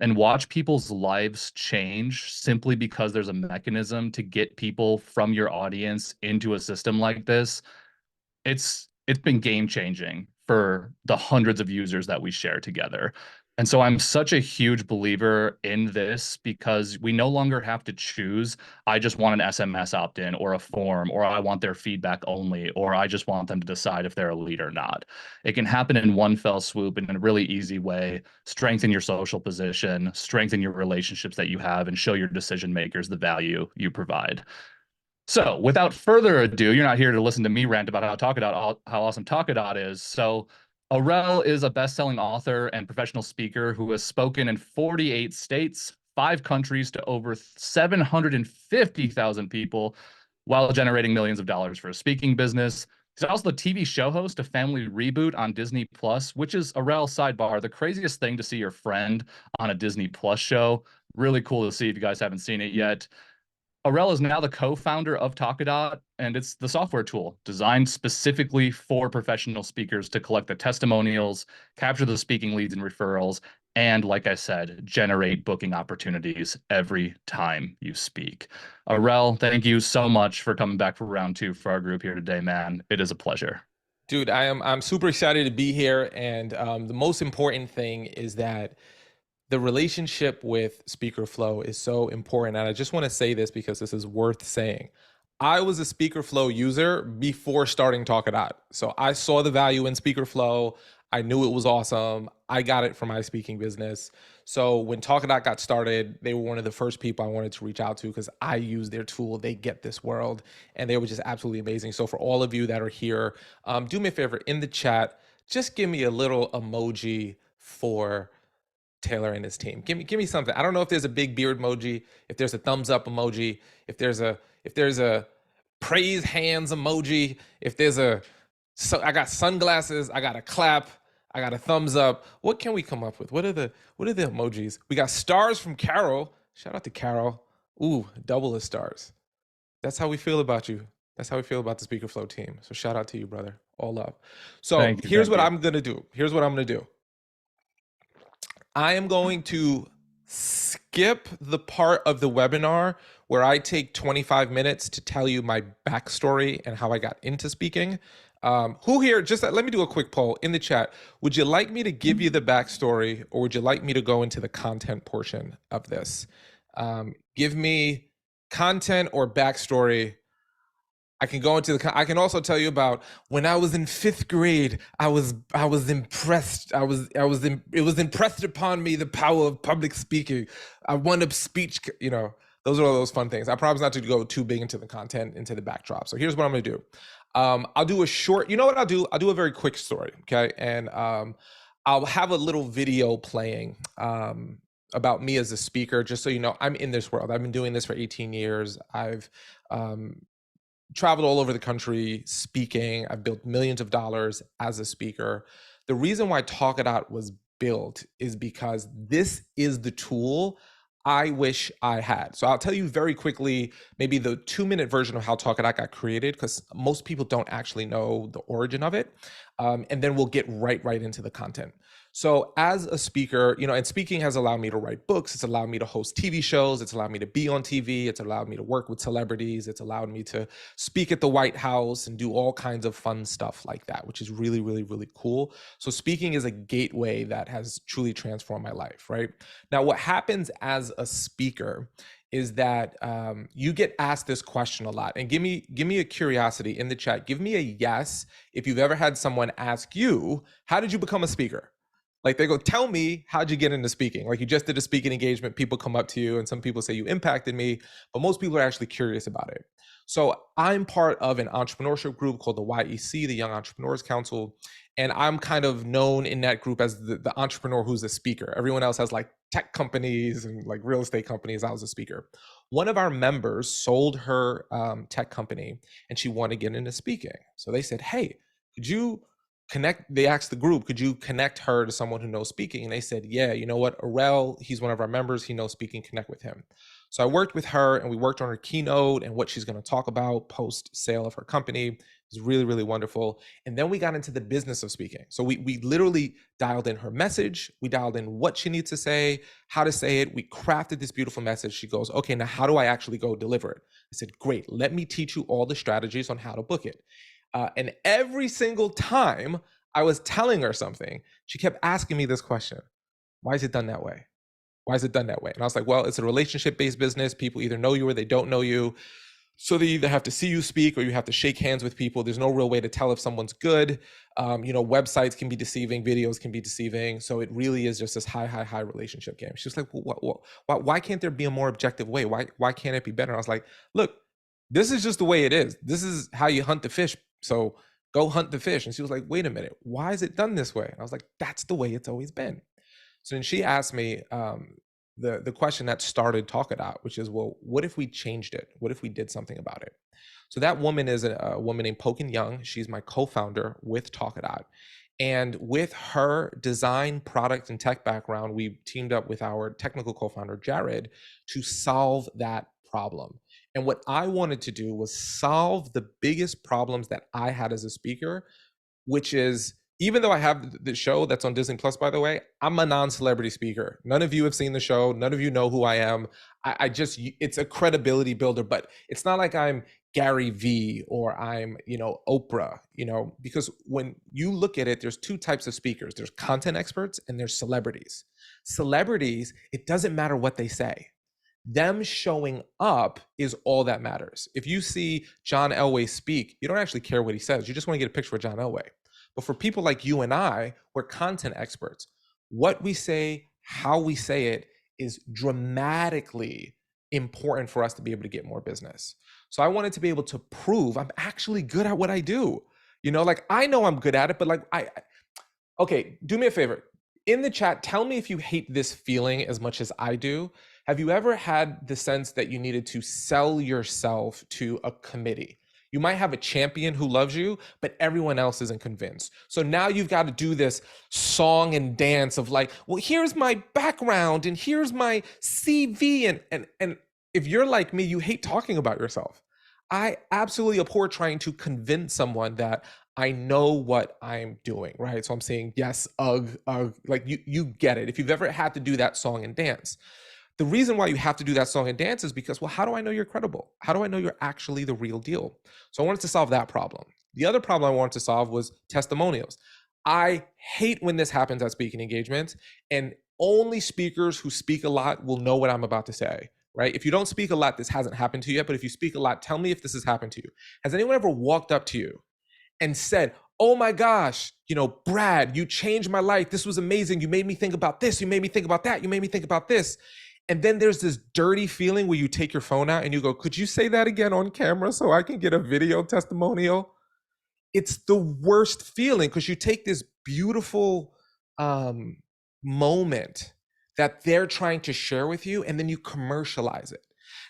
and watch people's lives change simply because there's a mechanism to get people from your audience into a system like this, it's been game changing for the hundreds of users that we share together. And so I'm such a huge believer in this because we no longer have to choose, I just want an SMS opt-in or a form, or I want their feedback only, or I just want them to decide if they're a lead or not. It can happen in one fell swoop in a really easy way, strengthen your social position, strengthen your relationships that you have, and show your decision makers the value you provide. So, without further ado, you're not here to listen to me rant about how awesome Talkadot is. So, Aurel is a best-selling author and professional speaker who has spoken in 48 states, 5 countries to over 750,000 people while generating millions of dollars for a speaking business. He's also the TV show host of Family Reboot on Disney Plus, which is Aurel sidebar, the craziest thing to see your friend on a Disney Plus show. Really cool to see if you guys haven't seen it yet. Aurel is now the co-founder of Talkadot, and it's the software tool designed specifically for professional speakers to collect the testimonials, capture the speaking leads and referrals, and like I said, generate booking opportunities every time you speak. Aurel, thank you so much for coming back for round two for our group here today, man. It is a pleasure. Dude, I'm super excited to be here, and the most important thing is that the relationship with Speakerflow is so important. And I just want to say this because this is worth saying. I was a Speakerflow user before starting Talkadot. So I saw the value in Speakerflow. I knew it was awesome. I got it for my speaking business. So when Talkadot got started, they were one of the first people I wanted to reach out to because I use their tool. They get this world, and they were just absolutely amazing. So for all of you that are here, do me a favor in the chat, just give me a little emoji for Taylor and his team. Give me something. I don't know if there's a big beard emoji, if there's a thumbs up emoji, if there's a praise hands emoji, if there's a, so I got sunglasses, I got a clap, I got a thumbs up. What can we come up with? What are the emojis? We got stars from Carol. Shout out to Carol. Ooh, double the stars. That's how we feel about you. That's how we feel about the Speakerflow team. So shout out to you, brother. All love. So here's what I'm gonna do. Here's what I'm gonna do. I am going to skip the part of the webinar where I take 25 minutes to tell you my backstory and how I got into speaking. Who here, just let me do a quick poll in the chat. Would you like me to give you the backstory, or would you like me to go into the content portion of this? Give me content or backstory. I can go into I can also tell you about when I was in 5th grade, I was impressed. It was impressed upon me, the power of public speaking. I won a speech, those are all those fun things. I promise not to go too big into the content, into the backdrop. So here's what I'm gonna do. I'll do a short, you know what I'll do? I'll do a very quick story, okay? And I'll have a little video playing about me as a speaker, just so you know, I'm in this world. I've been doing this for 18 years. I've traveled all over the country speaking. I've built millions of dollars as a speaker. The reason why Talkadot was built is because this is the tool I wish I had. So I'll tell you very quickly, maybe the 2-minute version of how Talkadot got created, because most people don't actually know the origin of it. And then we'll get right into the content. So as a speaker, and speaking has allowed me to write books. It's allowed me to host TV shows. It's allowed me to be on TV. It's allowed me to work with celebrities. It's allowed me to speak at the White House and do all kinds of fun stuff like that, which is really, really, really cool. So speaking is a gateway that has truly transformed my life, right? Now, what happens as a speaker is that you get asked this question a lot. And give me a curiosity in the chat. Give me a yes if you've ever had someone ask you, how did you become a speaker? Like they go, tell me, how'd you get into speaking? Like you just did a speaking engagement, people come up to you and some people say you impacted me, but most people are actually curious about it. So I'm part of an entrepreneurship group called the YEC, the Young Entrepreneurs Council. And I'm kind of known in that group as the entrepreneur who's a speaker. Everyone else has like tech companies and like real estate companies. I was a speaker. One of our members sold her tech company and she wanted to get into speaking. So they said, hey, could you they asked the group, could you connect her to someone who knows speaking? And they said, yeah, you know what, Aurel, he's one of our members, he knows speaking, connect with him. So I worked with her and we worked on her keynote and what she's going to talk about post sale of her company. It was really, really wonderful. And then we got into the business of speaking. So we literally dialed in her message. We dialed in what she needs to say, how to say it. We crafted this beautiful message. She goes, okay, now how do I actually go deliver it? I said, great. Let me teach you all the strategies on how to book it. And every single time I was telling her something, she kept asking me this question: why is it done that way? Why is it done that way? And I was like, well, it's a relationship-based business. People either know you or they don't know you. So they either have to see you speak or you have to shake hands with people. There's no real way to tell if someone's good. Websites can be deceiving, videos can be deceiving. So it really is just this high relationship game. She was like, well, why can't there be a more objective way? Why can't it be better? And I was like, look, this is just the way it is. This is how you hunt the fish. So go hunt the fish. And she was like, wait a minute, why is it done this way? And I was like, that's the way it's always been. So then she asked me the question that started Talkadot, which is, well, what if we changed it? What if we did something about it? So that woman is a woman named Pokin Young. She's my co-founder with Talkadot. And with her design, product, and tech background, we teamed up with our technical co-founder, Jared, to solve that problem. And what I wanted to do was solve the biggest problems that I had as a speaker, which is, even though I have the show that's on Disney Plus, by the way, I'm a non-celebrity speaker. None of you have seen the show. None of you know who I am. I just, it's a credibility builder, but it's not like I'm Gary Vee or I'm, Oprah, because when you look at it, there's two types of speakers. There's content experts and there's celebrities. Celebrities, it doesn't matter what they say. Them showing up is all that matters. If you see John Elway speak, you don't actually care what he says. You just want to get a picture of John Elway. But for people like you and I, we're content experts. What we say, how we say it is dramatically important for us to be able to get more business. So I wanted to be able to prove I'm actually good at what I do. I know I'm good at it, but okay, do me a favor. In the chat, tell me if you hate this feeling as much as I do. Have you ever had the sense that you needed to sell yourself to a committee? You might have a champion who loves you, but everyone else isn't convinced. So now you've got to do this song and dance of like, well, here's my background and here's my CV. And if you're like me, you hate talking about yourself. I absolutely abhor trying to convince someone that I know what I'm doing, right? So I'm saying, yes, like you get it. If you've ever had to do that song and dance. The reason why you have to do that song and dance is because, well, how do I know you're credible? How do I know you're actually the real deal? So I wanted to solve that problem. The other problem I wanted to solve was testimonials. I hate when this happens at speaking engagements, and only speakers who speak a lot will know what I'm about to say, right? If you don't speak a lot, this hasn't happened to you yet, but if you speak a lot, tell me if this has happened to you. Has anyone ever walked up to you and said, oh my gosh, Brad, you changed my life. This was amazing. You made me think about this. You made me think about that. You made me think about this. And then there's this dirty feeling where you take your phone out and you go, could you say that again on camera so I can get a video testimonial? It's the worst feeling because you take this beautiful moment that they're trying to share with you and then you commercialize it.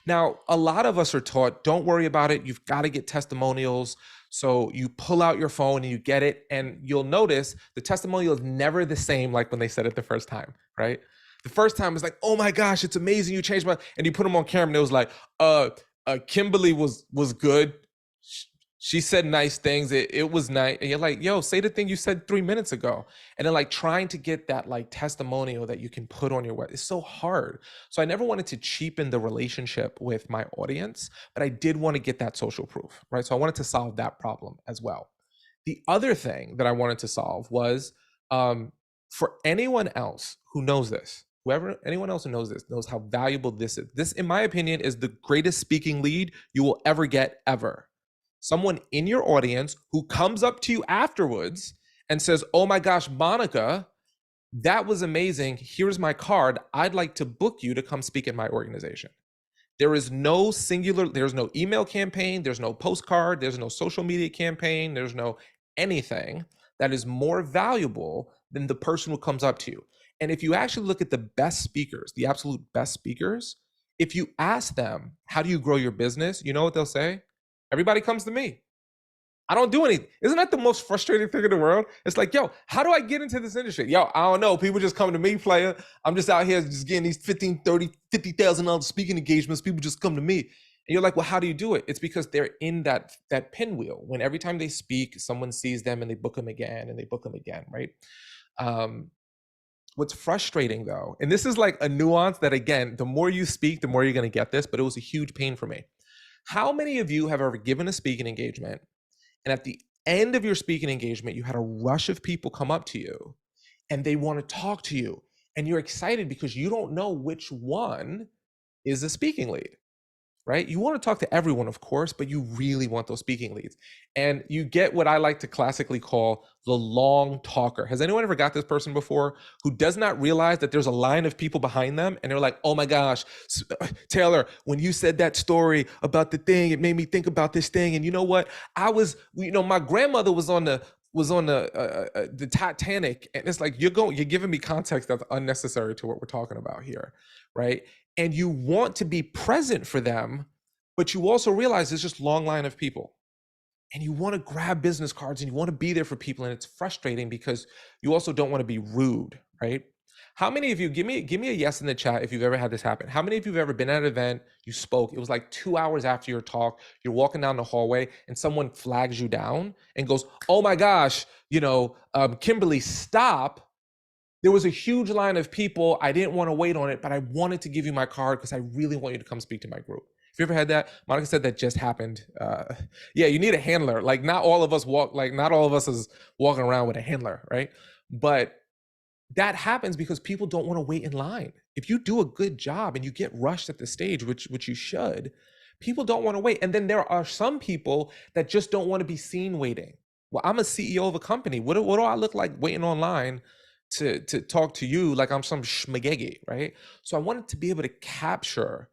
Now, a lot of us are taught, don't worry about it. You've got to get testimonials. So you pull out your phone and you get it. And you'll notice the testimonial is never the same like when they said it the first time, right? The first time it's like, oh my gosh, it's amazing. You changed my, and you put them on camera and it was like, Kimberly was good. She said nice things. It was nice. And you're like, yo, say the thing you said 3 minutes ago. And then like trying to get that like testimonial that you can put on your web. It's so hard. So I never wanted to cheapen the relationship with my audience, but I did want to get that social proof, right? So I wanted to solve that problem as well. The other thing that I wanted to solve was for anyone else who knows this, anyone else who knows this, knows how valuable this is. This, in my opinion, is the greatest speaking lead you will ever get ever. Someone in your audience who comes up to you afterwards and says, oh my gosh, Monica, that was amazing. Here's my card. I'd like to book you to come speak at my organization. There is no there's no email campaign. There's no postcard. There's no social media campaign. There's no anything that is more valuable than the person who comes up to you. And if you actually look at the best speakers, the absolute best speakers, if you ask them, how do you grow your business? You know what they'll say? Everybody comes to me. I don't do anything. Isn't that the most frustrating thing in the world? It's like, yo, how do I get into this industry? Yo, I don't know. People just come to me, player. I'm just out here just getting these $15,000, $30,000, $50,000 speaking engagements. People just come to me. And you're like, well, how do you do it? It's because they're in that pinwheel. When every time they speak, someone sees them and they book them again and they book them again, right? What's frustrating though, and this is like a nuance that again, the more you speak, the more you're going to get this, but it was a huge pain for me. How many of you have ever given a speaking engagement and at the end of your speaking engagement, you had a rush of people come up to you and they want to talk to you and you're excited because you don't know which one is a speaking lead? Right? You want to talk to everyone, of course, but you really want those speaking leads. And you get what I like to classically call the long talker. Has anyone ever got this person before who does not realize that there's a line of people behind them and they're like, oh my gosh, Taylor, when you said that story about the thing, it made me think about this thing. And you know what? My grandmother was on the Titanic, and it's like you're giving me context that's unnecessary to what we're talking about here, right? And you want to be present for them, but you also realize there's just long line of people. And you want to grab business cards and you want to be there for people. And it's frustrating because you also don't want to be rude, right? How many of you, give me a yes in the chat if you've ever had this happen. How many of you have ever been at an event, you spoke, it was like 2 hours after your talk, you're walking down the hallway and someone flags you down and goes, oh my gosh, Kimberly, stop. There was a huge line of people. I didn't want to wait on it, but I wanted to give you my card because I really want you to come speak to my group. Have you ever had that? Monica said that just happened. Yeah, you need a handler. Like not all of us is walking around with a handler, right? But that happens because people don't want to wait in line. If you do a good job and you get rushed at the stage, which you should, people don't want to wait. And then there are some people that just don't want to be seen waiting. Well, I'm a CEO of a company. What do I look like waiting online to talk to you like I'm some schmagegi, right? So I wanted to be able to capture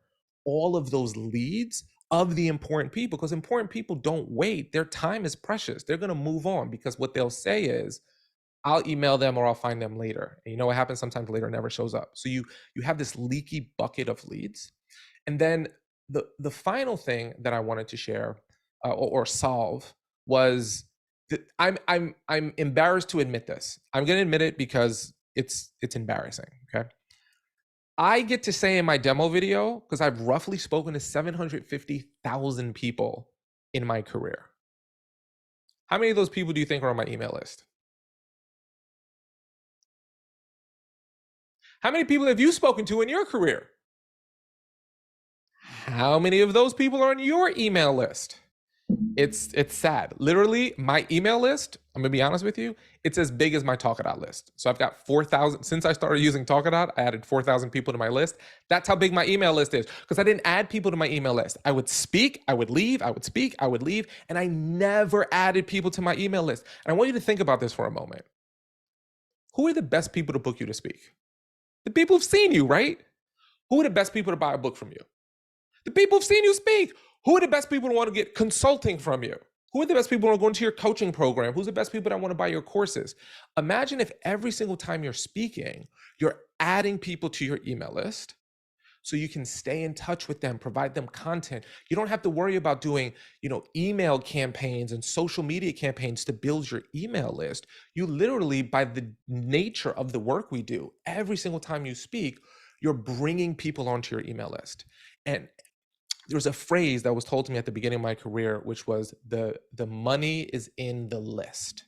all of those leads of the important people, because important people don't wait. Their time is precious. They're going to move on because what they'll say is, I'll email them or I'll find them later. And you know what happens? Sometimes later never shows up. So you have this leaky bucket of leads. And then the final thing that I wanted to share or solve was that I'm embarrassed to admit this. I'm going to admit it because it's embarrassing. Okay. I get to say in my demo video, because I've roughly spoken to 750,000 people in my career. How many of those people do you think are on my email list? How many people have you spoken to in your career? How many of those people are on your email list? It's sad. Literally, my email list, I'm gonna be honest with you, it's as big as my Talkadot list. So I've got 4,000, since I started using Talkadot, I added 4,000 people to my list. That's how big my email list is, because I didn't add people to my email list. I would speak, I would leave, I would speak, I would leave, and I never added people to my email list. And I want you to think about this for a moment. Who are the best people to book you to speak? The people who've seen you, right? Who are the best people to buy a book from you? The people who've seen you speak. Who are the best people who want to get consulting from you? Who are the best people who are going to your coaching program? Who's the best people that want to buy your courses? Imagine if every single time you're speaking, you're adding people to your email list so you can stay in touch with them, provide them content. You don't have to worry about doing, email campaigns and social media campaigns to build your email list. You literally, by the nature of the work we do, every single time you speak, you're bringing people onto your email list. And there was a phrase that was told to me at the beginning of my career, which was the money is in the list.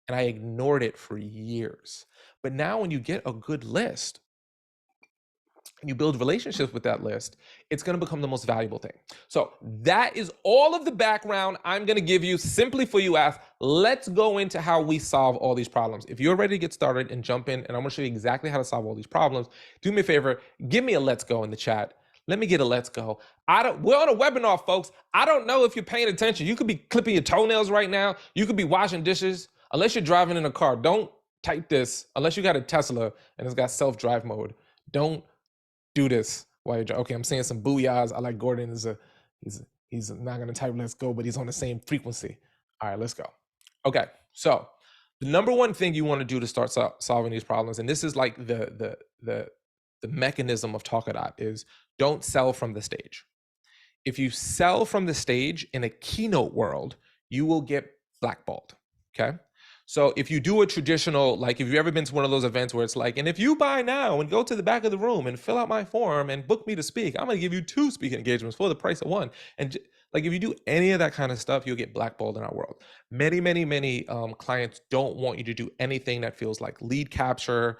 And I ignored it for years. But now when you get a good list and you build relationships with that list, it's going to become the most valuable thing. So that is all of the background I'm going to give you simply for you ask. Let's go into how we solve all these problems. If you're ready to get started and jump in, and I'm going to show you exactly how to solve all these problems, do me a favor, give me a let's go in the chat. Let me get a let's go. We're on a webinar, folks. I don't know if you're paying attention. You could be clipping your toenails right now. You could be washing dishes. Unless you're driving in a car, don't type this. Unless you got a Tesla and it's got self-drive mode, don't do this while you're driving. Okay, I'm saying some booyahs. I like Gordon. He's not gonna type let's go, but he's on the same frequency. All right, let's go. Okay, so the number one thing you want to do to start solving these problems, and this is like the mechanism of Talkadot, is don't sell from the stage. If you sell from the stage in a keynote world, you will get blackballed, okay? So if you do a traditional, like if you've ever been to one of those events where it's like, and if you buy now and go to the back of the room and fill out my form and book me to speak, I'm going to give you 2 speaking engagements for the price of 1. And like if you do any of that kind of stuff, you'll get blackballed in our world. Many clients don't want you to do anything that feels like lead capture.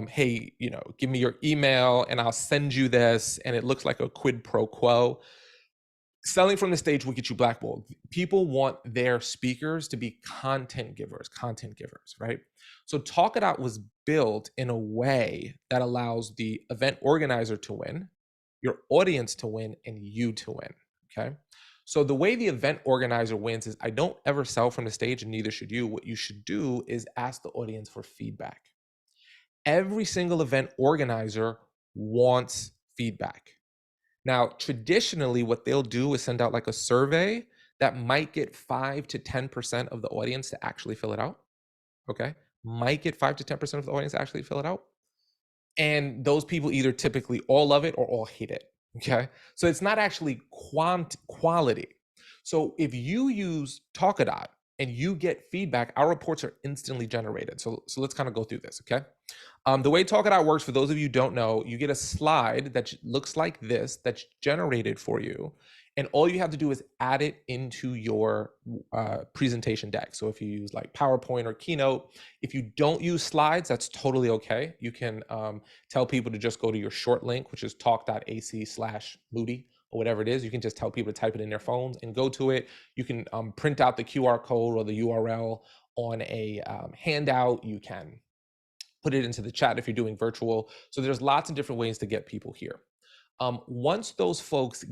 Hey, give me your email and I'll send you this, and it looks like a quid pro quo. Selling from the stage will get you blackballed. People want their speakers to be content givers, right? So Talkadot was built in a way that allows the event organizer to win, your audience to win, and you to win, okay? So the way the event organizer wins is I don't ever sell from the stage, and neither should you. What you should do is ask the audience for feedback. Every single event organizer wants feedback. Now, traditionally, what they'll do is send out like a survey that might get 5 to 10% of the audience to actually fill it out. Okay. Might get 5 to 10% of the audience to actually fill it out. And those people either typically all love it or all hate it. Okay. So it's not actually quality. So if you use Talkadot and you get feedback, our reports are instantly generated. So let's kind of go through this. Okay. The way Talkadot works, for those of you who don't know, you get a slide that looks like this that's generated for you. And all you have to do is add it into your presentation deck. So if you use like PowerPoint or Keynote, if you don't use slides, that's totally okay. You can tell people to just go to your short link, which is talk.ac/Moody or whatever it is. You can just tell people to type it in their phones and go to it. You can print out the QR code or the URL on a handout. You can put it into the chat if you're doing virtual. So there's lots of different ways to get people here. Once those folks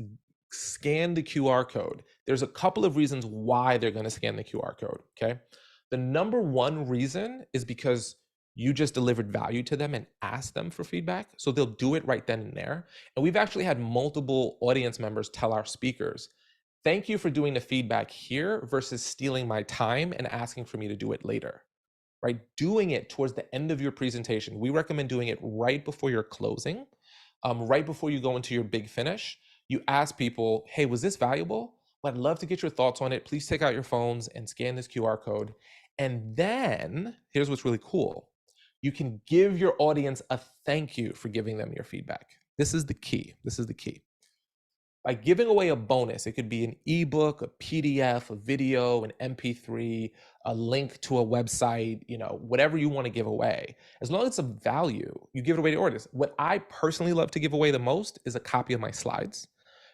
scan the QR code, there's a couple of reasons why they're going to scan the QR code, okay? The number one reason is because you just delivered value to them and asked them for feedback. So they'll do it right then and there. And we've actually had multiple audience members tell our speakers, thank you for doing the feedback here versus stealing my time and asking for me to do it later. Right? Doing it towards the end of your presentation. We recommend doing it right before you're closing, right before you go into your big finish. You ask people, hey, was this valuable? Well, I'd love to get your thoughts on it. Please take out your phones and scan this QR code. And then here's what's really cool. You can give your audience a thank you for giving them your feedback. This is the key. This is the key. By giving away a bonus, it could be an ebook, a PDF, a video, an MP3, a link to a website, whatever you want to give away. As long as it's of value, you give it away to audience. What I personally love to give away the most is a copy of my slides.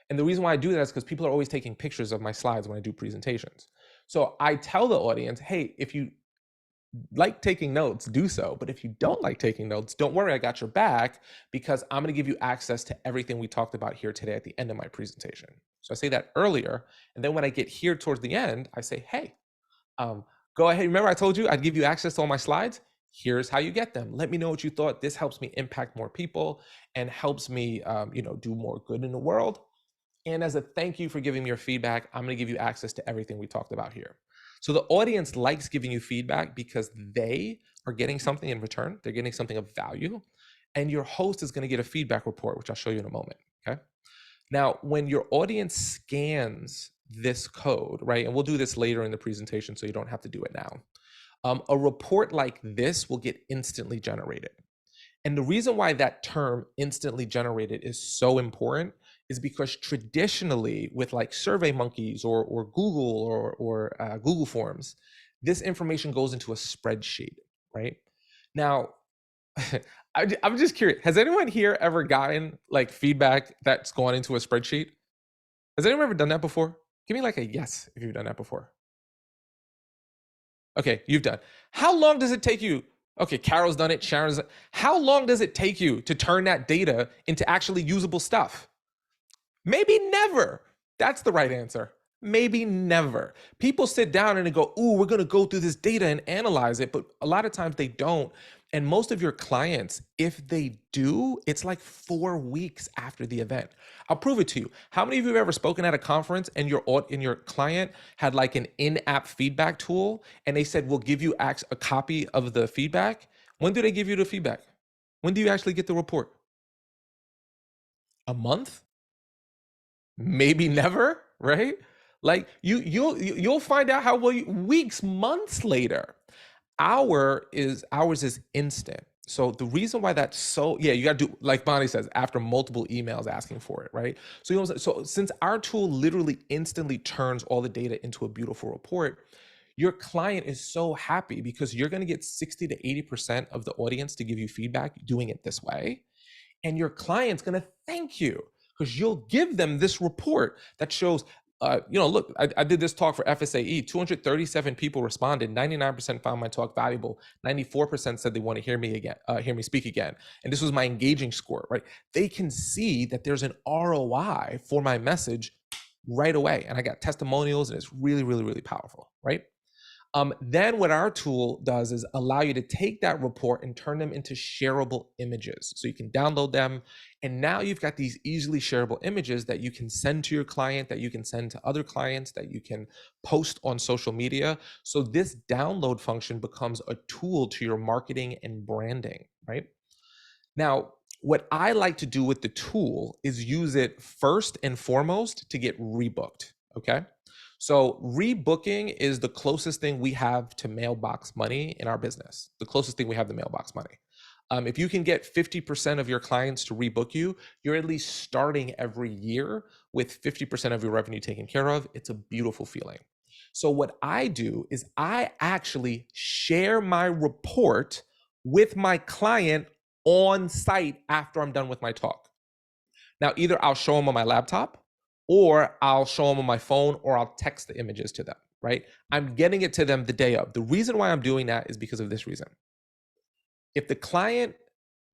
And the reason why I do that is because people are always taking pictures of my slides when I do presentations. So I tell the audience, hey, if you like taking notes, do so. But if you don't like taking notes, don't worry, I got your back, because I'm going to give you access to everything we talked about here today at the end of my presentation. So I say that earlier. And then when I get here towards the end, I say, hey, go ahead. Remember I told you I'd give you access to all my slides? Here's how you get them. Let me know what you thought. This helps me impact more people and helps me, do more good in the world. And as a thank you for giving me your feedback, I'm going to give you access to everything we talked about here. So the audience likes giving you feedback because they are getting something in return. They're getting something of value. And your host is going to get a feedback report, which I'll show you in a moment, okay? Now, when your audience scans this code, right, and we'll do this later in the presentation so you don't have to do it now, a report like this will get instantly generated. And the reason why that term instantly generated is so important is because traditionally with like Survey Monkeys or Google or Google Forms, this information goes into a spreadsheet, right? Now, I'm just curious, has anyone here ever gotten like feedback that's gone into a spreadsheet? Has anyone ever done that before? Give me like a yes if you've done that before. Okay, you've done. How long does it take you? Okay, Carol's done it, Sharon's done it. How long does it take you to turn that data into actually usable stuff? Maybe never. That's the right answer. Maybe never. People sit down and they go, ooh, we're going to go through this data and analyze it. But a lot of times they don't. And most of your clients, if they do, it's like 4 weeks after the event. I'll prove it to you. How many of you have ever spoken at a conference and your client had like an in-app feedback tool and they said, we'll give you a copy of the feedback? When do they give you the feedback? When do you actually get the report? A month? Maybe never, right? Like you'll find out how well weeks, months later. Ours is instant. So the reason why that's so, yeah, you got to do, like Bonnie says, after multiple emails asking for it, right? So, so since our tool literally instantly turns all the data into a beautiful report, your client is so happy because you're going to get 60 to 80% of the audience to give you feedback doing it this way. And your client's going to thank you because you'll give them this report that shows, look, I did this talk for FSAE. 237 people responded. 99% found my talk valuable. 94% said they want to hear me speak again. And this was my engaging score, right? They can see that there's an ROI for my message right away. And I got testimonials, and it's really, really, really powerful, right? Then what our tool does is allow you to take that report and turn them into shareable images. So you can download them. And now you've got these easily shareable images that you can send to your client, that you can send to other clients, that you can post on social media. So this download function becomes a tool to your marketing and branding, right? Now, what I like to do with the tool is use it first and foremost to get rebooked, okay? So rebooking is the closest thing we have to mailbox money in our business, the closest thing we have to mailbox money. If you can get 50% of your clients to rebook you, you're at least starting every year with 50% of your revenue taken care of. It's a beautiful feeling. So what I do is I actually share my report with my client on site after I'm done with my talk. Now, either I'll show them on my laptop, or I'll show them on my phone, or I'll text the images to them, right? I'm getting it to them the day of. The reason why I'm doing that is because of this reason. If the client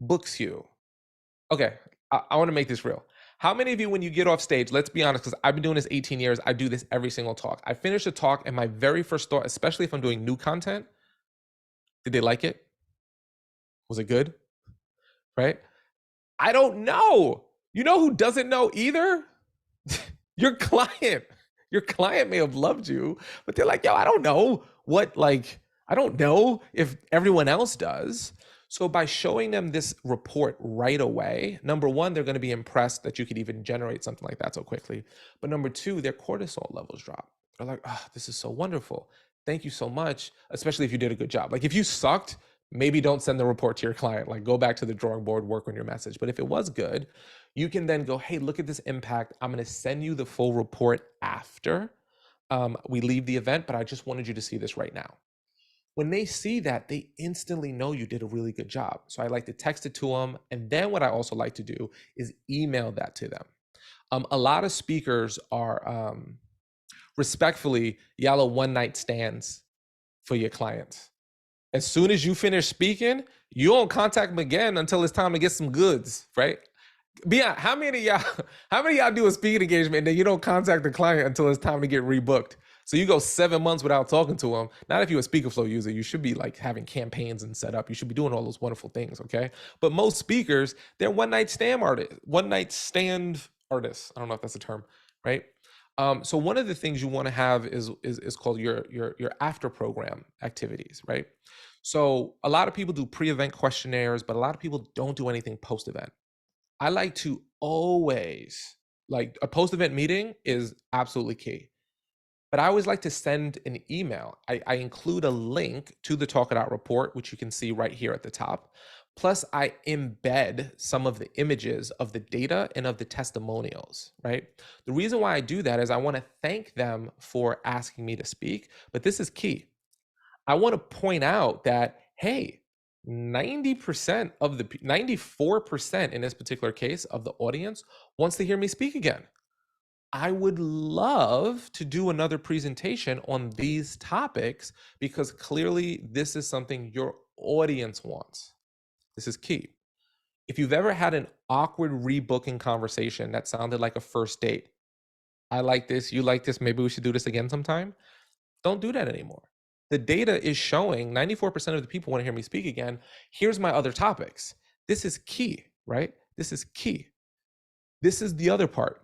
books you, okay, I want to make this real. How many of you, when you get off stage, let's be honest, because I've been doing this 18 years, I do this every single talk. I finish a talk, and my very first thought, especially if I'm doing new content, did they like it? Was it good? Right? I don't know. You know who doesn't know either? Your client. Your client may have loved you, but they're like, yo, I don't know I don't know if everyone else does. So by showing them this report right away, number one, they're going to be impressed that you could even generate something like that so quickly. But number two, their cortisol levels drop. They're like, oh, this is so wonderful. Thank you so much, especially if you did a good job. Like if you sucked, maybe don't send the report to your client. Like go back to the drawing board, work on your message. But if it was good, you can then go, hey, look at this impact. I'm going to send you the full report after we leave the event, but I just wanted you to see this right now. When they see that, they instantly know you did a really good job. So I like to text it to them. And then what I also like to do is email that to them. A lot of speakers are respectfully, y'all are one night stands for your clients. As soon as you finish speaking, you don't contact them again until it's time to get some goods, right? Beyond, how many of y'all do a speaking engagement and then you don't contact the client until it's time to get rebooked? So you go 7 months without talking to them. Not if you're a Speakerflow user. You should be like having campaigns and set up. You should be doing all those wonderful things, okay? But most speakers, they're one night stand artists. I don't know if that's a term, right? So one of the things you want to have is called your after program activities, right? So a lot of people do pre-event questionnaires, but a lot of people don't do anything post-event. I like to always, like a post-event meeting is absolutely key. But I always like to send an email. I include a link to the Talkadot report, which you can see right here at the top. Plus, I embed some of the images of the data and of the testimonials, right? The reason why I do that is I want to thank them for asking me to speak, but this is key. I want to point out that, hey, 90% of the 94% in this particular case of the audience wants to hear me speak again. I would love to do another presentation on these topics because clearly this is something your audience wants. This is key. If you've ever had an awkward rebooking conversation that sounded like a first date, I like this, you like this, maybe we should do this again sometime. Don't do that anymore. The data is showing 94% of the people want to hear me speak again. Here's my other topics. This is key, right? This is key. This is the other part.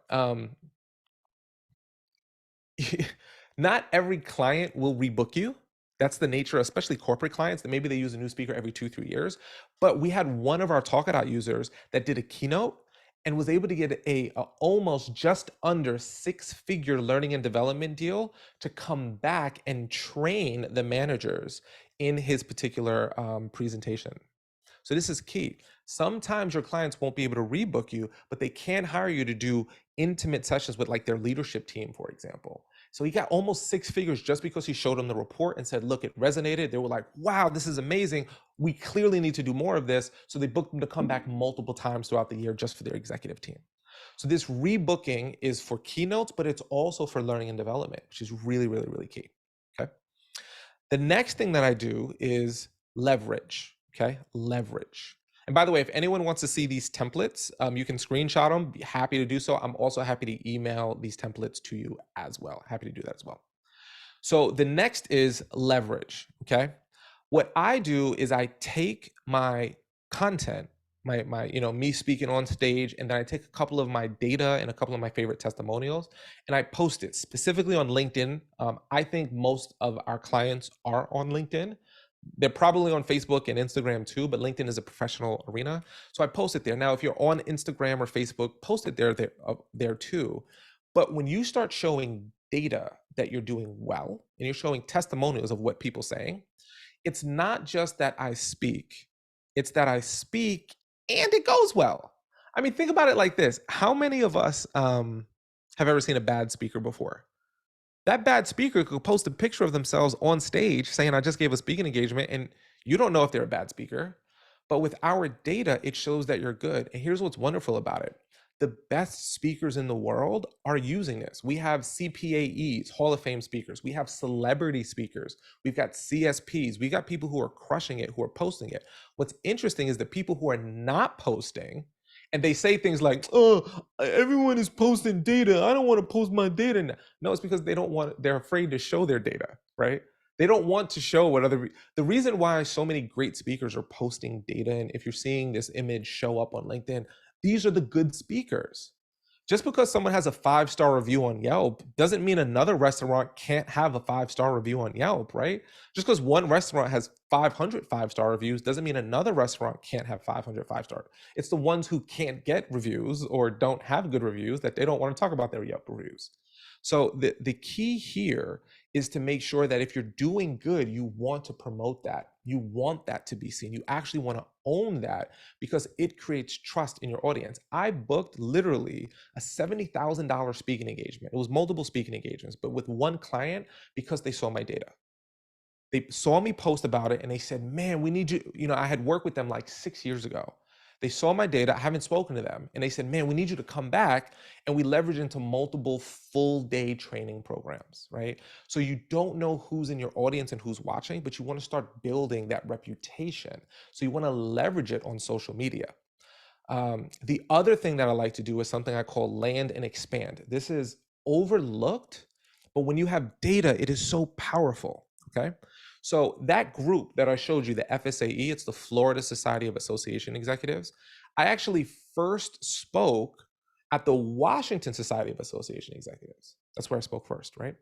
Not every client will rebook you. That's the nature, especially corporate clients, that maybe they use a new speaker every 2-3 years. But we had one of our Talkadot users that did a keynote, and was able to get a almost just under 6-figure learning and development deal to come back and train the managers in his particular presentation. So this is key. Sometimes your clients won't be able to rebook you, but they can hire you to do intimate sessions with like their leadership team, for example. So he got almost 6 figures just because he showed them the report and said, look, it resonated. They were like, wow, this is amazing. We clearly need to do more of this. So they booked him to come back multiple times throughout the year just for their executive team. So this rebooking is for keynotes, but it's also for learning and development, which is really, really, really key. Okay. The next thing that I do is leverage. Okay, leverage. And by the way, if anyone wants to see these templates, you can screenshot them. Be happy to do so. I'm also happy to email these templates to you as well. Happy to do that as well. So the next is leverage. Okay, what I do is I take my content, my me speaking on stage, and then I take a couple of my data and a couple of my favorite testimonials, and I post it specifically on LinkedIn. I think most of our clients are on LinkedIn. They're probably on Facebook and Instagram too, but LinkedIn is a professional arena. So I post it there. Now, if you're on Instagram or Facebook, post it there too. But when you start showing data that you're doing well, and you're showing testimonials of what people are saying, it's not just that I speak, it's that I speak and it goes well. I mean, think about it like this. How many of us have ever seen a bad speaker before? That bad speaker could post a picture of themselves on stage saying, I just gave a speaking engagement, and you don't know if they're a bad speaker. But with our data, it shows that you're good. And here's what's wonderful about it. The best speakers in the world are using this. We have CPAEs, Hall of Fame speakers. We have celebrity speakers. We've got CSPs. We got people who are crushing it, who are posting it. What's interesting is the people who are not posting, and they say things like, oh, everyone is posting data. I don't want to post my data. No, it's because they're afraid to show their data, right? They don't want to show the reason why so many great speakers are posting data. And if you're seeing this image show up on LinkedIn, these are the good speakers. Just because someone has a 5-star review on Yelp doesn't mean another restaurant can't have a 5-star review on Yelp, right? Just because one restaurant has 500 5-star reviews doesn't mean another restaurant can't have 500 5-star. It's the ones who can't get reviews or don't have good reviews that they don't want to talk about their Yelp reviews. So the key here is to make sure that if you're doing good, you want to promote that. You want that to be seen. You actually want to own that because it creates trust in your audience. I booked literally a $70,000 speaking engagement. It was multiple speaking engagements, but with one client because they saw my data. They saw me post about it and they said, man, we need you. You know, I had worked with them like 6 years ago. They saw my data. I haven't spoken to them. And they said, man, we need you to come back. And we leverage into multiple full day training programs, right? So you don't know who's in your audience and who's watching, but you want to start building that reputation. So you want to leverage it on social media. The other thing that I like to do is something I call land and expand. This is overlooked, but when you have data, it is so powerful, okay? So that group that I showed you, the FSAE, it's the Florida Society of Association Executives. I actually first spoke at the Washington Society of Association Executives. That's where I spoke first, right?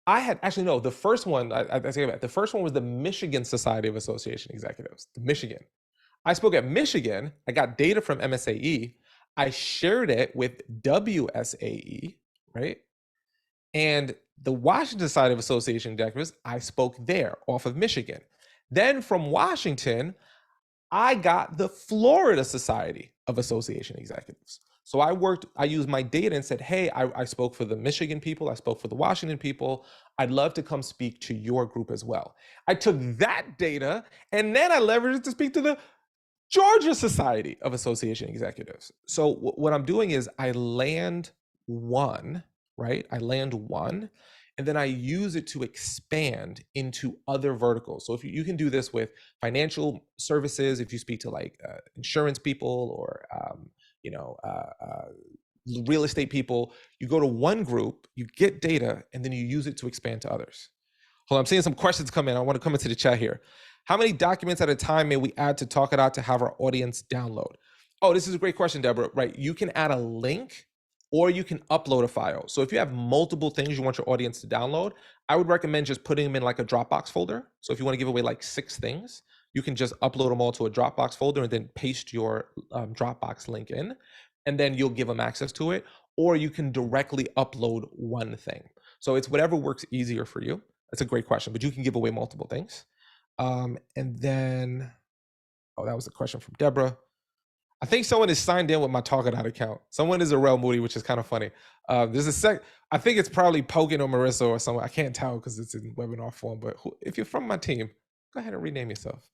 I had actually, no, the first one, I take it back. The first one was the Michigan Society of Association Executives, the Michigan. I spoke at Michigan. I got data from MSAE. I shared it with WSAE, right? And the Washington Society of Association Executives, I spoke there off of Michigan. Then from Washington, I got the Florida Society of Association Executives. So I used my data and said, hey, I spoke for the Michigan people. I spoke for the Washington people. I'd love to come speak to your group as well. I took that data and then I leveraged it to speak to the Georgia Society of Association Executives. So what I'm doing is I land one, right? I land one, and then I use it to expand into other verticals. So if you can do this with financial services, if you speak to like insurance people or real estate people, you go to one group, you get data, and then you use it to expand to others. Hold on, I'm seeing some questions come in. I want to come into the chat here. How many documents at a time may we add to Talkadot to have our audience download? Oh, this is a great question, Deborah. Right, you can add a link or you can upload a file. So if you have multiple things you want your audience to download, I would recommend just putting them in like a Dropbox folder. So if you want to give away like 6 things, You can just upload them all to a Dropbox folder and then paste your Dropbox link in, and then you'll give them access to it. Or you can directly upload one thing. So it's whatever works easier for you. That's a great question, but you can give away multiple things. And then, oh, that was a question from Deborah. I think someone is signed in with my Talkadot account. Someone is a Rel Moody, which is kind of funny. I think it's probably Pogan or Marissa or someone. I can't tell because it's in webinar form, but if you're from my team, go ahead and rename yourself.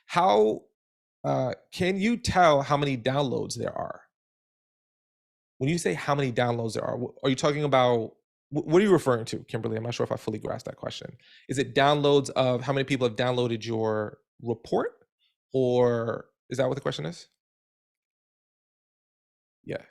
How can you tell how many downloads there are? When you say how many downloads there are you talking about, what are you referring to, Kimberly? I'm not sure if I fully grasped that question. Is it downloads of how many people have downloaded your report? Or is that what the question is? Yeah.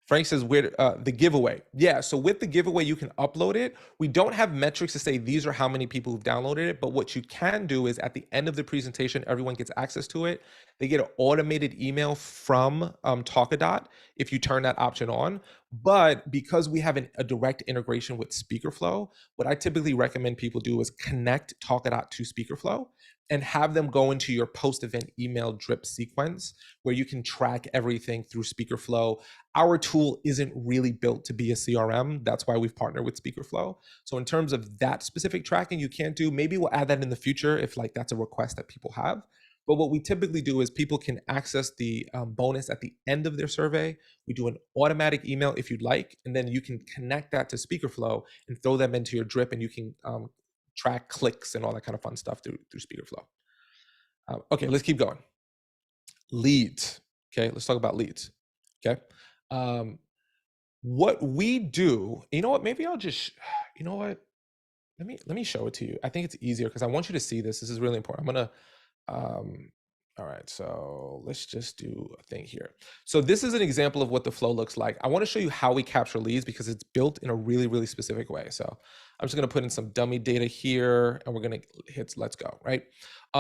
Frank says, where the giveaway. Yeah, so with the giveaway, you can upload it. We don't have metrics to say these are how many people who've downloaded it, but what you can do is at the end of the presentation, everyone gets access to it. They get an automated email from Talkadot if you turn that option on. But because we have a direct integration with Speakerflow, what I typically recommend people do is connect Talkadot to Speakerflow and have them go into your post-event email drip sequence where you can track everything through Speakerflow. Our tool isn't really built to be a CRM. That's why we've partnered with Speakerflow. So in terms of that specific tracking, you can't do. Maybe we'll add that in the future if like that's a request that people have. But what we typically do is people can access the bonus at the end of their survey. We do an automatic email if you'd like, and then you can connect that to Speakerflow and throw them into your drip, and you can track clicks and all that kind of fun stuff through Speakerflow. Okay, let's keep going. Leads. Okay, let's talk about leads. Okay. What we do, you know what? Maybe I'll just, you know what? Let me show it to you. I think it's easier because I want you to see this. This is really important. I'm gonna all right, so let's just do a thing here. So this is an example of what the flow looks like. I want to show you how we capture leads because it's built in a really, really specific way. So I'm just going to put in some dummy data here and we're going to hit let's go, right?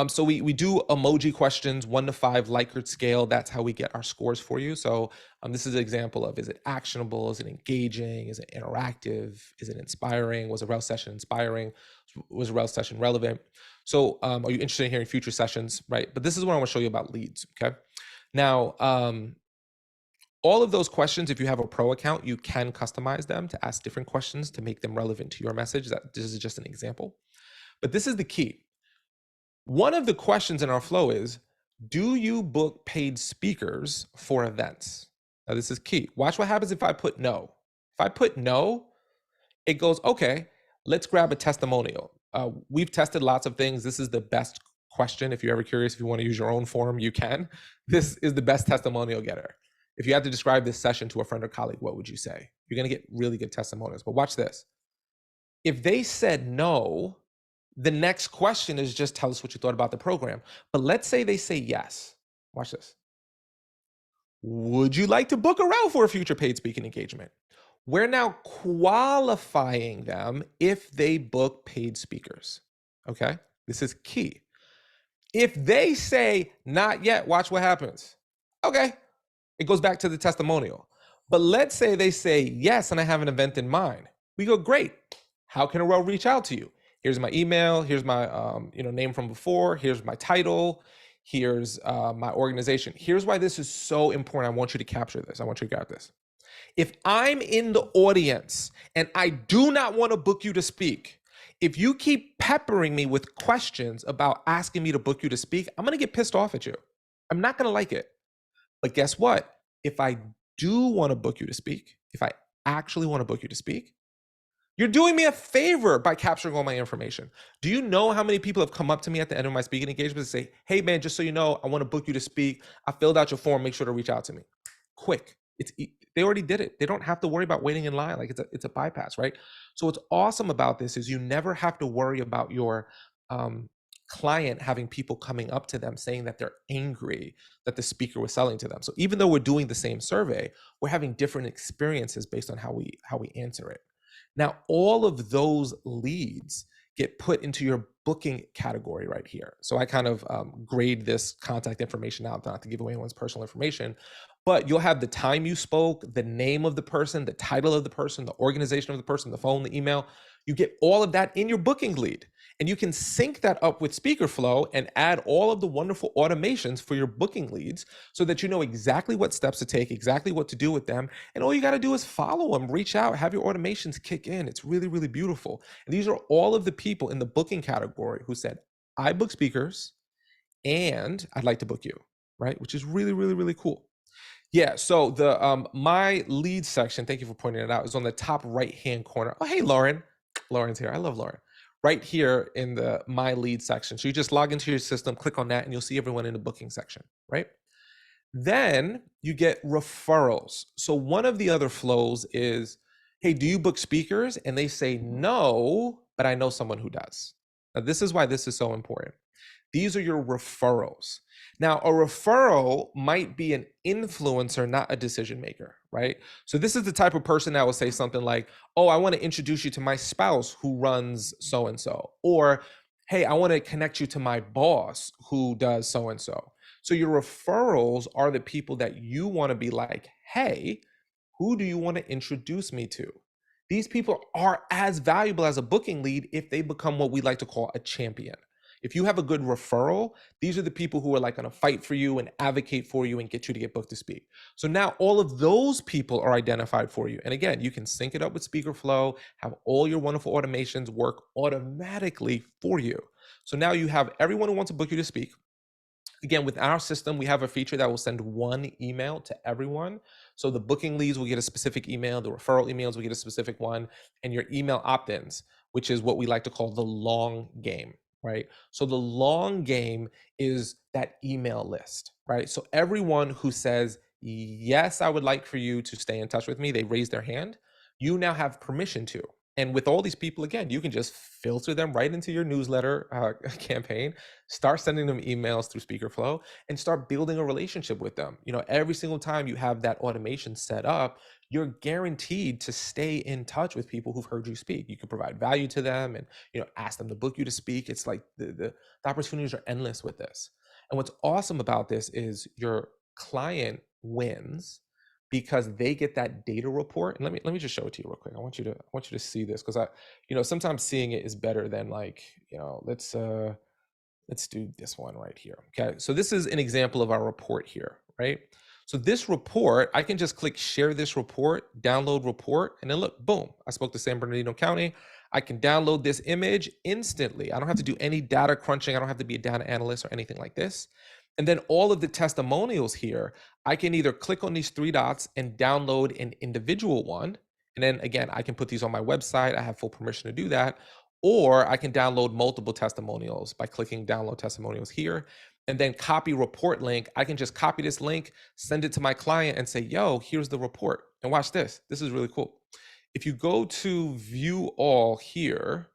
So we do emoji questions, 1 to 5 Likert scale. That's how we get our scores for you. So this is an example of, is it actionable? Is it engaging? Is it interactive? Is it inspiring? Was a Rel session inspiring? Was a Rel session relevant? So are you interested in hearing future sessions, right? But this is what I want to show you about leads, okay? Now, all of those questions, if you have a pro account, you can customize them to ask different questions to make them relevant to your message. This is just an example. But this is the key. One of the questions in our flow is, do you book paid speakers for events? Now, this is key. Watch what happens if I put no. If I put no, it goes, okay, let's grab a testimonial. We've tested lots of things. This is the best question. If you're ever curious, if you want to use your own form, you can. This is the best testimonial getter. If you had to describe this session to a friend or colleague, what would you say? You're going to get really good testimonials. But watch this. If they said no, the next question is just tell us what you thought about the program. But let's say they say yes. Watch this. Would you like to book a Rel for a future paid speaking engagement? We're now qualifying them if they book paid speakers, okay? This is key. If they say not yet, watch what happens. Okay, it goes back to the testimonial. But let's say they say yes, and I have an event in mind. We go, great. How can a Rel reach out to you? Here's my email. Here's my name from before. Here's my title. Here's my organization. Here's why this is so important. I want you to capture this. I want you to grab this. If I'm in the audience and I do not want to book you to speak, if you keep peppering me with questions about asking me to book you to speak, I'm going to get pissed off at you. I'm not going to like it. But guess what? If I do want to book you to speak, if I actually want to book you to speak, you're doing me a favor by capturing all my information. Do you know how many people have come up to me at the end of my speaking engagement and say, hey man, just so you know, I want to book you to speak. I filled out your form. Make sure to reach out to me. Quick. They already did it. They don't have to worry about waiting in line. Like it's a bypass, right? So what's awesome about this is you never have to worry about your client having people coming up to them saying that they're angry that the speaker was selling to them. So even though we're doing the same survey, we're having different experiences based on how we answer it. Now, all of those leads get put into your booking category right here. So I kind of grade this contact information out, not to give away anyone's personal information, but you'll have the time you spoke, the name of the person, the title of the person, the organization of the person, the phone, the email. You get all of that in your booking lead. And you can sync that up with Speakerflow and add all of the wonderful automations for your booking leads so that you know exactly what steps to take, exactly what to do with them. And all you got to do is follow them, reach out, have your automations kick in. It's really, really beautiful. And these are all of the people in the booking category who said, I book speakers and I'd like to book you, right? Which is really, really, really cool. Yeah, so the my lead section, thank you for pointing it out, is on the top right-hand corner. Oh, hey, Lauren. Lauren's here. I love Lauren. Right here in the my lead section. So you just log into your system, click on that, and you'll see everyone in the booking section, right? Then you get referrals. So one of the other flows is, hey, do you book speakers? And they say no, but I know someone who does. Now, this is why this is so important. These are your referrals. Now, a referral might be an influencer, not a decision maker, right? So this is the type of person that will say something like, oh, I want to introduce you to my spouse who runs so-and-so. Or, hey, I want to connect you to my boss who does so-and-so. So your referrals are the people that you want to be like, hey, who do you want to introduce me to? These people are as valuable as a booking lead if they become what we like to call a champion. If you have a good referral, these are the people who are like going to fight for you and advocate for you and get you to get booked to speak. So now all of those people are identified for you. And again, you can sync it up with Speakerflow, have all your wonderful automations work automatically for you. So now you have everyone who wants to book you to speak. Again, with our system, we have a feature that will send one email to everyone. So the booking leads will get a specific email, the referral emails will get a specific one, and your email opt-ins, which is what we like to call the long game, right? So the long game is that email list, right? So everyone who says, yes, I would like for you to stay in touch with me, they raise their hand, you now have permission to. And with all these people, again, you can just filter them right into your newsletter campaign, start sending them emails through Speakerflow, and start building a relationship with them. You know, every single time you have that automation set up, you're guaranteed to stay in touch with people who've heard you speak. You can provide value to them and, you know, ask them to book you to speak. It's like the opportunities are endless with this. And what's awesome about this is your client wins, because they get that data report. And let me just show it to you real quick. I want you to see this, because sometimes seeing it is better than like, let's do this one right here. Okay, so this is an example of our report here, right? So this report, I can just click share this report, download report, and then look, boom, I spoke to San Bernardino County. I can download this image instantly. I don't have to do any data crunching. I don't have to be a data analyst or anything like this. And then all of the testimonials here, I can either click on these three dots and download an individual one. And then again, I can put these on my website. I have full permission to do that. Or I can download multiple testimonials by clicking download testimonials here, and then copy report link. I can just copy this link, send it to my client and say, yo, here's the report. And watch this. This is really cool. If you go to view all here,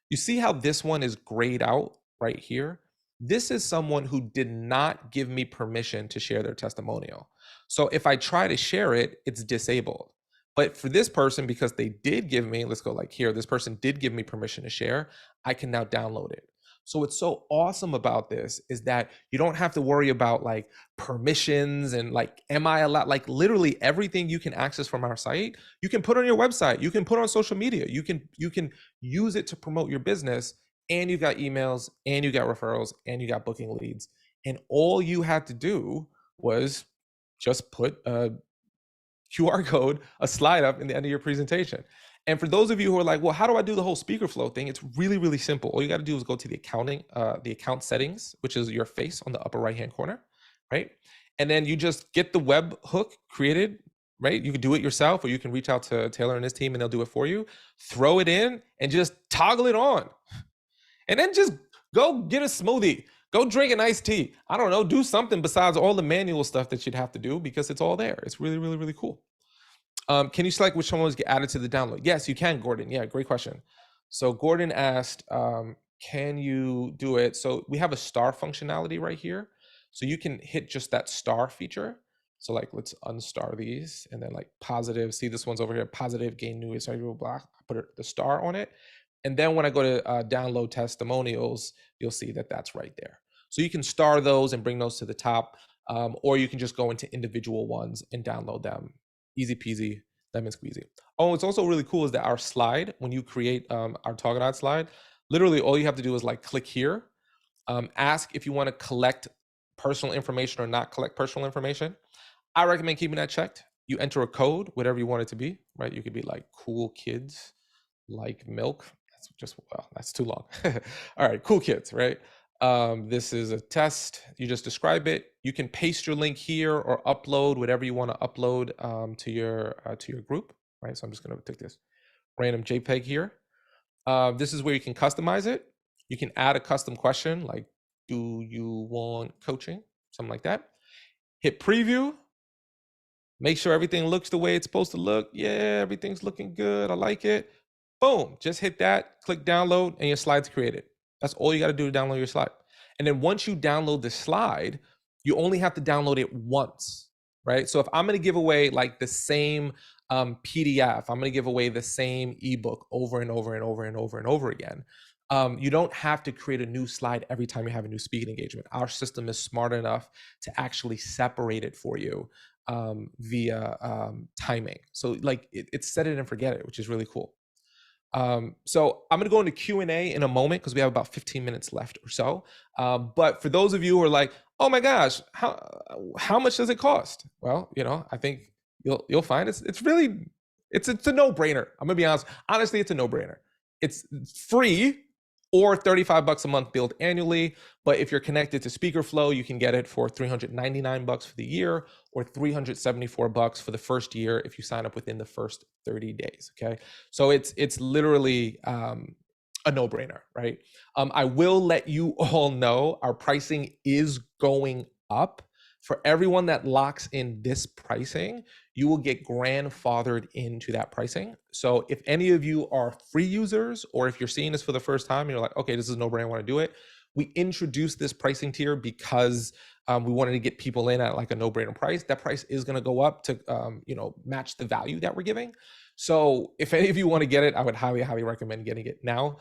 you see how this one is grayed out right here? This is someone who did not give me permission to share their testimonial. So if I try to share it, it's disabled. But for this person, because they did give me, let's go like here, this person did give me permission to share, I can now download it. So what's so awesome about this is that you don't have to worry about like permissions and like, am I allowed? Like literally everything you can access from our site, you can put on your website, you can put on social media, you can use it to promote your business, and you got emails, and you got referrals, and you got booking leads. And all you had to do was just put a QR code, a slide up in the end of your presentation. And for those of you who are like, well, how do I do the whole Speakerflow thing? It's really, really simple. All you got to do is go to the account settings, which is your face on the upper right-hand corner, right? And then you just get the web hook created, right? You can do it yourself, or you can reach out to Taylor and his team and they'll do it for you. Throw it in and just toggle it on. And then just go get a smoothie. Go drink an iced tea. I don't know, do something besides all the manual stuff that you'd have to do, because it's all there. It's really, really, really cool. Can you select which ones get added to the download? Yes, you can, Gordon. Yeah, great question. So Gordon asked, can you do it? So we have a star functionality right here. So you can hit just that star feature. So like, let's unstar these, and then like positive, see this one's over here, positive, gain new, sorry, blah, put the star on it. And then when I go to download testimonials, you'll see that that's right there. So you can star those and bring those to the top, or you can just go into individual ones and download them. Easy peasy, lemon squeezy. Oh, it's also really cool is that our slide, when you create our Talkadot slide, literally all you have to do is like click here, ask if you want to collect personal information or not collect personal information. I recommend keeping that checked. You enter a code, whatever you want it to be, right? You could be like cool kids like milk. That's just, well, that's too long. All right, cool kids, right? This is a test. You just describe it. You can paste your link here or upload whatever you want to upload to your group, right? So I'm just going to take this random JPEG here. This is where you can customize it. You can add a custom question like, do you want coaching? Something like that. Hit preview. Make sure everything looks the way it's supposed to look. Yeah, everything's looking good. I like it. Boom, just hit that, click download, and your slide's created. That's all you got to do to download your slide. And then once you download the slide, you only have to download it once, right? So if I'm going to give away like the same PDF, I'm going to give away the same ebook over and over and over and over and over again. You don't have to create a new slide every time you have a new speaking engagement. Our system is smart enough to actually separate it for you via timing. So like it's set it and forget it, which is really cool. So I'm going to go into Q&A in a moment because we have about 15 minutes left or so. But for those of you who are like, oh my gosh, how much does it cost? Well, I think you'll find it's really, it's a no-brainer. I'm going to be honest. Honestly, it's a no-brainer. It's free or $35 a month billed annually. But if you're connected to Speakerflow, you can get it for $399 for the year or $374 for the first year if you sign up within the first 30 days. Okay. So it's literally a no-brainer, right? I will let you all know our pricing is going up. For everyone that locks in this pricing, you will get grandfathered into that pricing. So if any of you are free users, or if you're seeing this for the first time and you're like, okay, this is no brainer, I want to do it. We introduced this pricing tier because we wanted to get people in at like a no-brainer price. That price is going to go up to match the value that we're giving. So if any of you want to get it, I would highly, highly recommend getting it now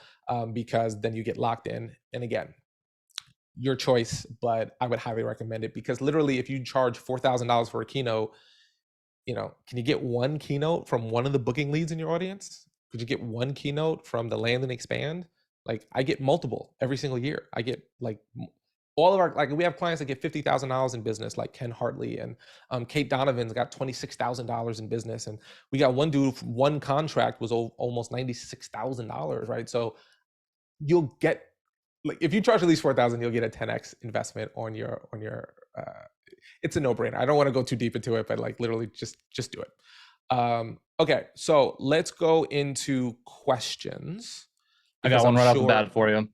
because then you get locked in. And again, your choice, but I would highly recommend it because literally if you charge $4,000 for a keynote, can you get one keynote from one of the booking leads in your audience? Could you get one keynote from the land and expand? Like I get multiple every single year. I get like all of our, like we have clients that get $50,000 in business, like Ken Hartley and Kate Donovan's got $26,000 in business. And we got one dude, one contract was almost $96,000, right? So you'll get, like if you charge at least 4,000, you'll get a 10x investment on your it's a no-brainer. I don't want to go too deep into it, but like literally just do it. Okay, so let's go into questions. I got one right off the bat for you.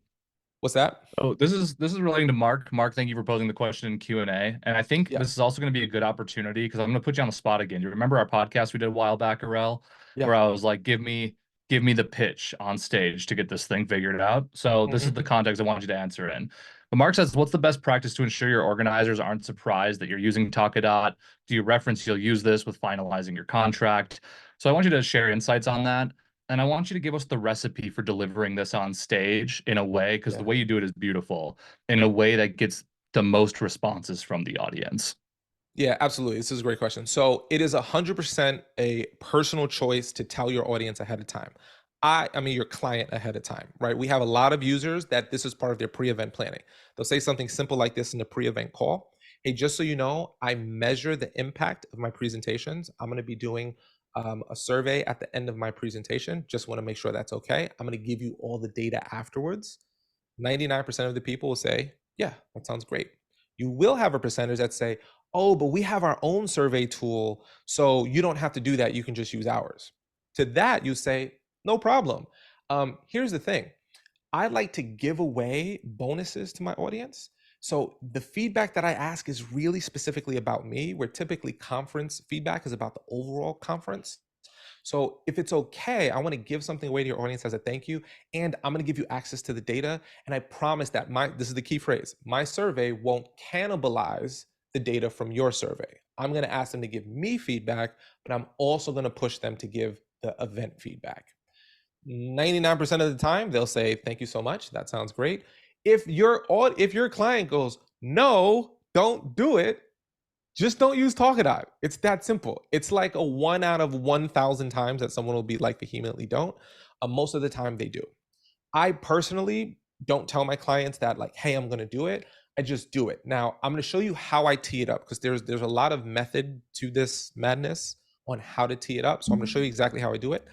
What's that? Oh, this is relating to Mark. Mark, thank you for posing the question in Q&A. And I think this is also going to be a good opportunity because I'm going to put you on the spot again. You remember our podcast we did a while back, Arel, where I was like, give me the pitch on stage to get this thing figured out. So this is the context I want you to answer in. But Mark says, what's the best practice to ensure your organizers aren't surprised that you're using Talkadot? Do you reference you'll use this with finalizing your contract? So I want you to share insights on that. And I want you to give us the recipe for delivering this on stage in a way, because the way you do it is beautiful, in a way that gets the most responses from the audience. Yeah, absolutely. This is a great question. So it is 100% a personal choice to tell your audience ahead of time. I mean, your client ahead of time, right? We have a lot of users that this is part of their pre-event planning. They'll say something simple like this in the pre-event call. Hey, just so you know, I measure the impact of my presentations. I'm going to be doing a survey at the end of my presentation. Just want to make sure that's okay. I'm going to give you all the data afterwards. 99% of the people will say, yeah, that sounds great. You will have a percentage that say, oh, but we have our own survey tool, so you don't have to do that. You can just use ours. To that, you say, no problem. Here's the thing. I like to give away bonuses to my audience. So the feedback that I ask is really specifically about me, where typically conference feedback is about the overall conference. So if it's okay, I want to give something away to your audience as a thank you, and I'm going to give you access to the data. And I promise that this is the key phrase, my survey won't cannibalize the data from your survey. I'm going to ask them to give me feedback, but I'm also going to push them to give the event feedback. 99% of the time, they'll say, thank you so much. That sounds great. If your client goes, no, don't do it, just don't use Talkadot. It's that simple. It's like a 1 out of 1,000 times that someone will be like vehemently don't. Most of the time they do. I personally don't tell my clients that like, hey, I'm going to do it. I just do it. Now, I'm going to show you how I tee it up because there's a lot of method to this madness on how to tee it up. So I'm going to show you exactly how I do it.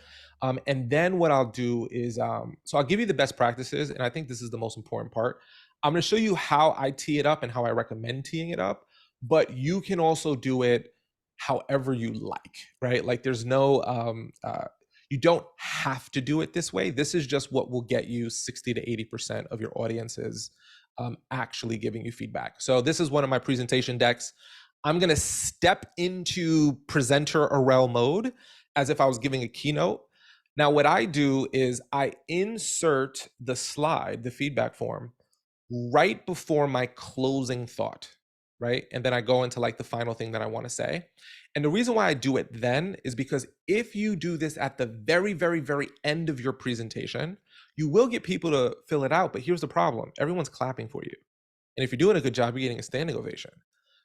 And then what I'll do is, so I'll give you the best practices. And I think this is the most important part. I'm going to show you how I tee it up and how I recommend teeing it up, but you can also do it however you like, right? Like there's no, you don't have to do it this way. This is just what will get you 60 to 80% of your audiences actually giving you feedback. So this is one of my presentation decks. I'm going to step into presenter Arel mode as if I was giving a keynote. Now, what I do is I insert the slide, the feedback form, right before my closing thought, right? And then I go into like the final thing that I want to say. And the reason why I do it then is because if you do this at the very, very, very end of your presentation, you will get people to fill it out. But here's the problem. Everyone's clapping for you. And if you're doing a good job, you're getting a standing ovation.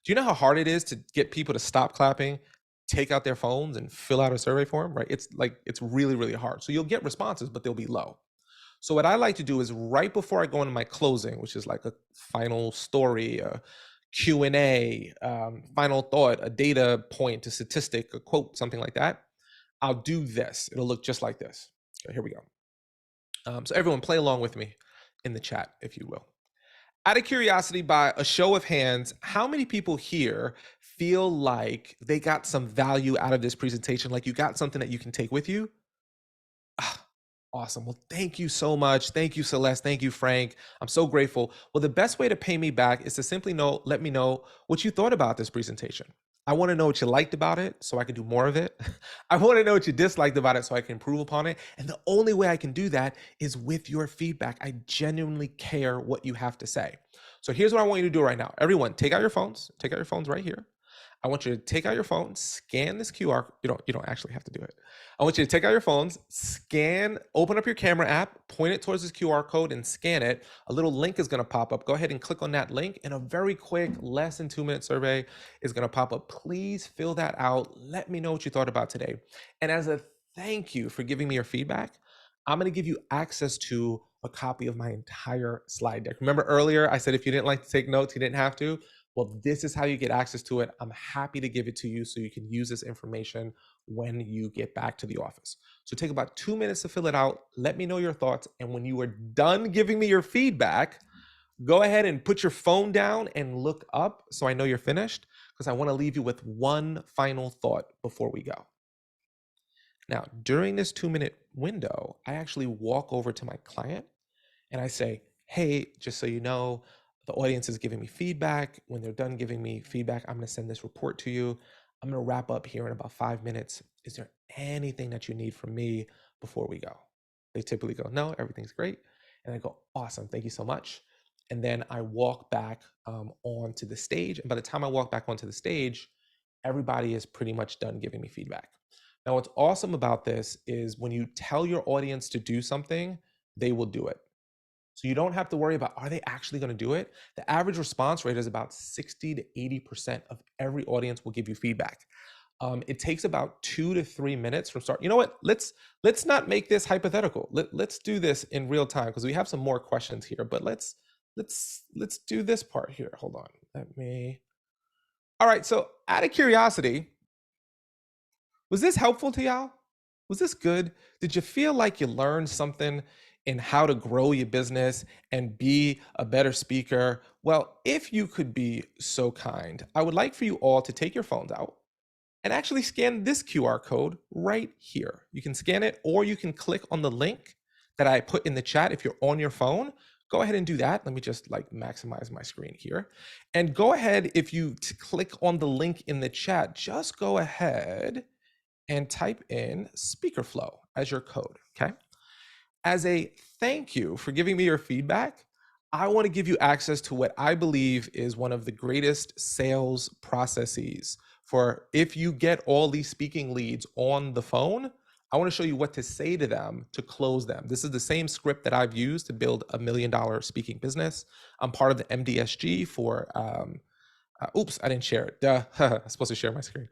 Do you know how hard it is to get people to stop clapping, take out their phones and fill out a survey form, right? It's really, really hard. So you'll get responses, but they'll be low. So what I like to do is right before I go into my closing, which is like a final story, a Q&A, final thought, a data point, a statistic, a quote, something like that, I'll do this. It'll look just like this. Okay, here we go. So everyone play along with me in the chat, if you will. Out of curiosity, by a show of hands, how many people here feel like they got some value out of this presentation? Like you got something that you can take with you? Awesome. Well, thank you so much. Thank you, Celeste. Thank you, Frank. I'm so grateful. Well, the best way to pay me back is to simply let me know what you thought about this presentation. I want to know what you liked about it so I can do more of it. I want to know what you disliked about it so I can improve upon it. And the only way I can do that is with your feedback. I genuinely care what you have to say. So here's what I want you to do right now. Everyone, take out your phones. Take out your phones right here. I want you to take out your phone, scan this QR. You don't actually have to do it. I want you to take out your phones, open up your camera app, point it towards this QR code and scan it. A little link is going to pop up. Go ahead and click on that link and a very quick, less than 2-minute survey is going to pop up. Please fill that out. Let me know what you thought about today. And as a thank you for giving me your feedback, I'm going to give you access to a copy of my entire slide deck. Remember earlier, I said if you didn't like to take notes, you didn't have to. Well, this is how you get access to it. I'm happy to give it to you so you can use this information when you get back to the office. So take about 2 minutes to fill it out. Let me know your thoughts. And when you are done giving me your feedback, go ahead and put your phone down and look up so I know you're finished, because I want to leave you with one final thought before we go. Now, during this 2-minute window, I actually walk over to my client and I say, hey, just so you know, the audience is giving me feedback. When they're done giving me feedback, I'm going to send this report to you. I'm going to wrap up here in about 5 minutes. Is there anything that you need from me before we go? They typically go, no, everything's great. And I go, awesome, thank you so much. And then I walk back onto the stage. And by the time I walk back onto the stage, everybody is pretty much done giving me feedback. Now, what's awesome about this is when you tell your audience to do something, they will do it. So you don't have to worry about, are they actually going to do it? The average response rate is about 60 to 80% of every audience will give you feedback. It takes about 2 to 3 minutes from start. You know what? Let's not make this hypothetical. Let's do this in real time because we have some more questions here. But let's do this part here. Hold on. All right. So out of curiosity, was this helpful to y'all? Was this good? Did you feel like you learned something in how to grow your business and be a better speaker? Well, if you could be so kind, I would like for you all to take your phones out and actually scan this QR code right here. You can scan it or you can click on the link that I put in the chat. If you're on your phone, go ahead and do that. Let me just maximize my screen here. And go ahead, if you click on the link in the chat, just go ahead and type in Speakerflow as your code, okay? As a thank you for giving me your feedback, I want to give you access to what I believe is one of the greatest sales processes for if you get all these speaking leads on the phone, I want to show you what to say to them to close them. This is the same script that I've used to build a $1 million speaking business. I'm part of the MDSG for oops, I didn't share it. Duh. I'm supposed to share my screen.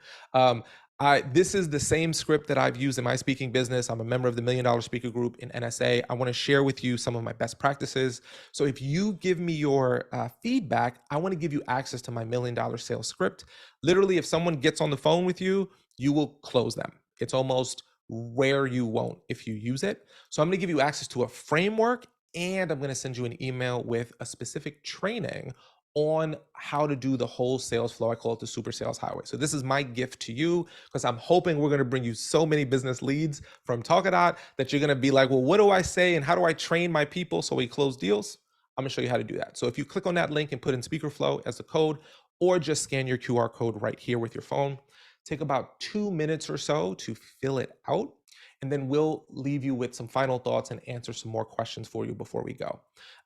This is the same script that I've used in my speaking business. I'm a member of the $1 Million Speaker Group in NSA. I want to share with you some of my best practices. So if you give me your feedback, I want to give you access to my $1 million sales script. Literally, if someone gets on the phone with you, you will close them. It's almost rare you won't if you use it. So I'm going to give you access to a framework, and I'm going to send you an email with a specific training on how to do the whole sales flow. I call it the super sales highway. So this is my gift to you, because I'm hoping we're going to bring you so many business leads from Talkadot that you're going to be like, well, what do I say and how do I train my people so we close deals? I'm going to show you how to do that. So if you click on that link and put in Speakerflow as the code, or just scan your QR code right here with your phone, take about 2 minutes or so to fill it out. And then we'll leave you with some final thoughts and answer some more questions for you before we go.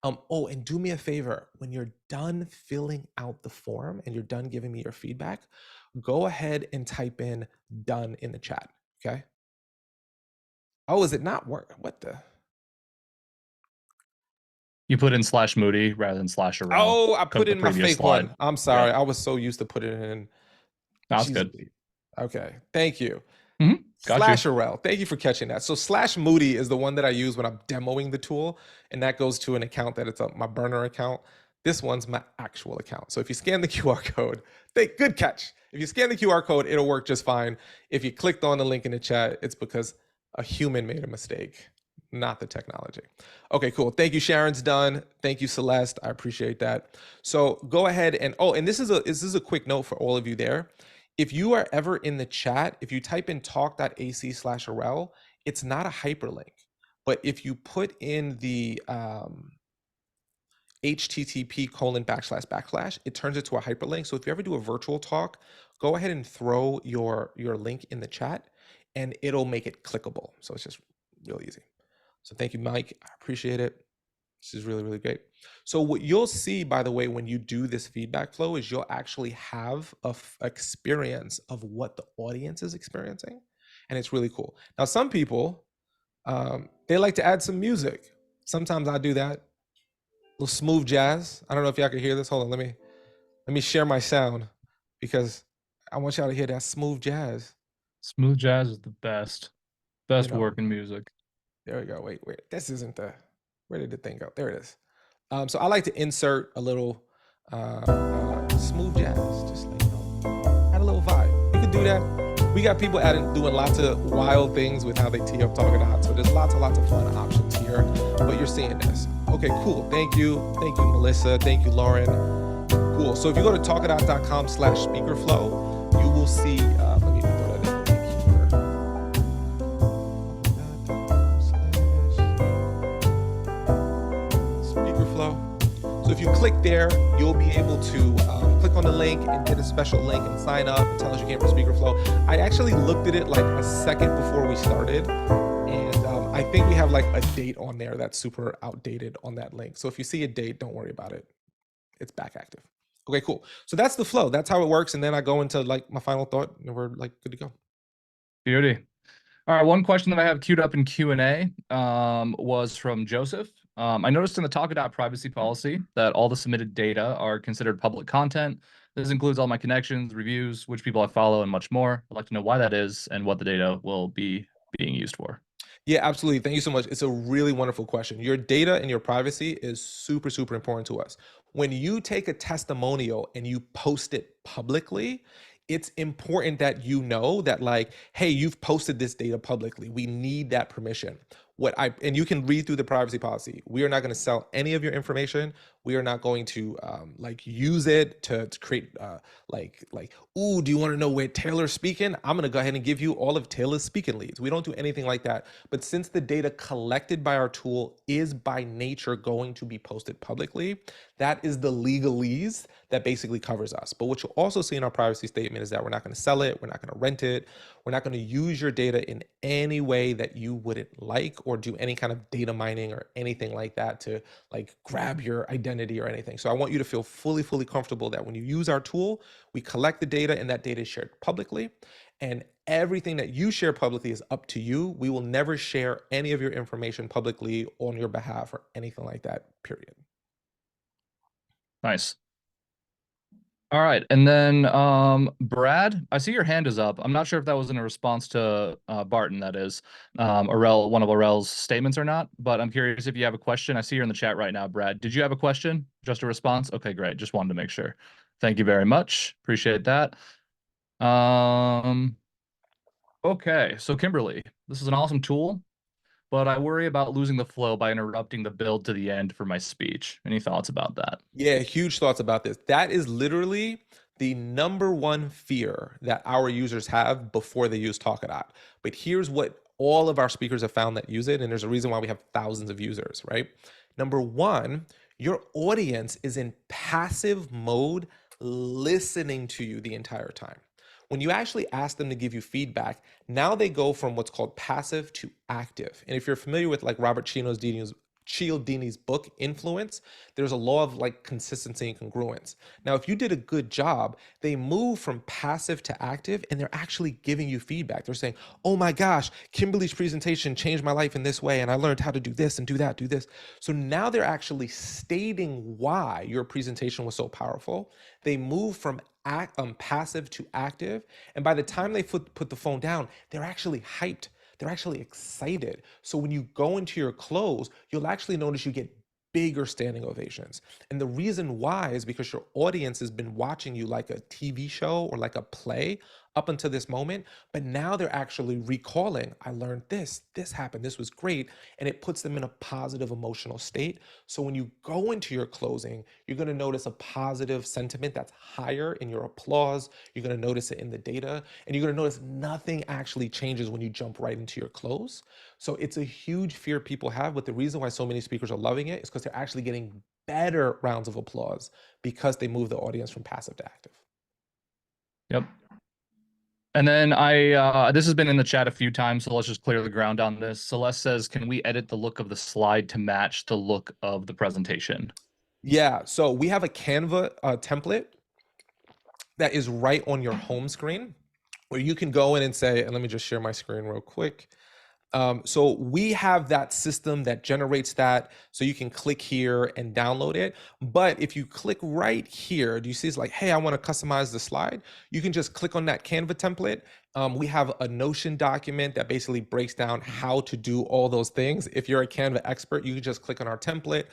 Oh, and do me a favor, when you're done filling out the form and you're done giving me your feedback, go ahead and type in done in the chat, okay? Oh, is it not work? What the? You put in /Moody rather than /Arel. Oh, I Because put the in my previous fake slide. one. I'm sorry. Yeah. I was so used to putting it in. That's Jeez. good. Okay, thank you. Got you. /Arel, thank you for catching that. So /Moody is the one that I use when I'm demoing the tool, and that goes to an account that it's my burner account. This one's my actual account. So if you scan the QR code, good catch. If you scan the QR code, it'll work just fine. If you clicked on the link in the chat, it's because a human made a mistake, not the technology. Okay, cool. Thank you. Sharon's done. Thank you, Celeste. I appreciate that. So go ahead and, oh, and this is a quick note for all of you there. If you are ever in the chat, if you type in talk.ac/Arel, it's not a hyperlink. But if you put in the http://, it turns it to a hyperlink. So if you ever do a virtual talk, go ahead and throw your link in the chat and it'll make it clickable. So it's just real easy. So thank you, Mike. I appreciate it. This is really, really great. So what you'll see, by the way, when you do this feedback flow is you'll actually have a experience of what the audience is experiencing. And it's really cool. Now, some people, they like to add some music. Sometimes I do that. A little smooth jazz. I don't know if y'all can hear this. Hold on, let me share my sound because I want y'all to hear that smooth jazz. Smooth jazz is the best working music. There we go. Wait. This isn't the, where did the thing go? There it is. So I like to insert a little smooth jazz, just like, add a little vibe. You can do that. We got people doing lots of wild things with how they tee up Talkadot. So there's lots of fun options here, but you're seeing this. Okay, cool. Thank you, Melissa. Thank you, Lauren. Cool. So if you go to talkadot.com/speakerflow, you will see, let me throw that in here. Speakerflow. So if you click there, you'll be able to click on the link and get a special link and sign up and tell us you came from Speakerflow. I actually looked at it like a second before we started, and I think we have like a date on there that's super outdated on that link. So if you see a date, don't worry about it. It's back active. Okay, cool. So that's the flow. That's how it works. And then I go into like my final thought and we're like good to go. Beauty. All right, one question that I have queued up in Q&A was from Joseph. I noticed in the Talkadot privacy policy that all the submitted data are considered public content. This includes all my connections, reviews, which people I follow, and much more. I'd like to know why that is and what the data will be being used for. Yeah, absolutely. Thank you so much. It's a really wonderful question. Your data and your privacy is super, super important to us. When you take a testimonial and you post it publicly, it's important that you know that like, hey, you've posted this data publicly. We need that permission. And you can read through the privacy policy. We are not going to sell any of your information. We are not going to like use it to create ooh, do you want to know where Taylor's speaking? I'm going to go ahead and give you all of Taylor's speaking leads. We don't do anything like that. But since the data collected by our tool is by nature going to be posted publicly, that is the legalese that basically covers us. But what you'll also see in our privacy statement is that we're not going to sell it. We're not going to rent it. We're not going to use your data in any way that you wouldn't like or do any kind of data mining or anything like that to like grab your identity or anything. So I want you to feel fully comfortable that when you use our tool, we collect the data and that data is shared publicly. And everything that you share publicly is up to you. We will never share any of your information publicly on your behalf or anything like that, period. Nice. All right. And then Brad, I see your hand is up. I'm not sure if that was in a response to Barton, that is, one of Aurel's statements or not, but I'm curious if you have a question. I see you're in the chat right now, Brad. Did you have a question? Just a response? Okay, great. Just wanted to make sure. Thank you very much. Appreciate that. Okay, so Kimberly, this is an awesome tool, but I worry about losing the flow by interrupting the build to the end for my speech. Any thoughts about that? Yeah, huge thoughts about this. That is literally the number one fear that our users have before they use Talkadot. But here's what all of our speakers have found that use it, and there's a reason why we have thousands of users, right? Number one, your audience is in passive mode listening to you the entire time. When you actually ask them to give you feedback, now they go from what's called passive to active. And if you're familiar with like Robert Cialdini's book Influence, there's a law of like consistency and congruence. Now, if you did a good job, they move from passive to active and they're actually giving you feedback. They're saying, oh my gosh, Kimberly's presentation changed my life in this way, and I learned how to do this and do that, do this. So now they're actually stating why your presentation was so powerful. They move from passive to active. And by the time they put the phone down, they're actually hyped. They're actually excited. So when you go into your close, you'll actually notice you get bigger standing ovations. And the reason why is because your audience has been watching you like a TV show or like a play up until this moment, but now they're actually recalling, I learned this happened, this was great, and it puts them in a positive emotional state. So when you go into your closing, you're going to notice a positive sentiment that's higher in your applause. You're going to notice it in the data, and you're going to notice nothing actually changes when you jump right into your close. So it's a huge fear people have, but the reason why so many speakers are loving it is because they're actually getting better rounds of applause because they move the audience from passive to active. Yep. And then this has been in the chat a few times, so let's just clear the ground on this. Celeste says, can we edit the look of the slide to match the look of the presentation? Yeah, so we have a Canva template that is right on your home screen where you can go in and say, and let me just share my screen real quick. So we have that system that generates that, so you can click here and download it. But if you click right here, do you see it's like, hey, I want to customize the slide? You can just click on that Canva template. We have a Notion document that basically breaks down how to do all those things. If you're a Canva expert, you can just click on our template,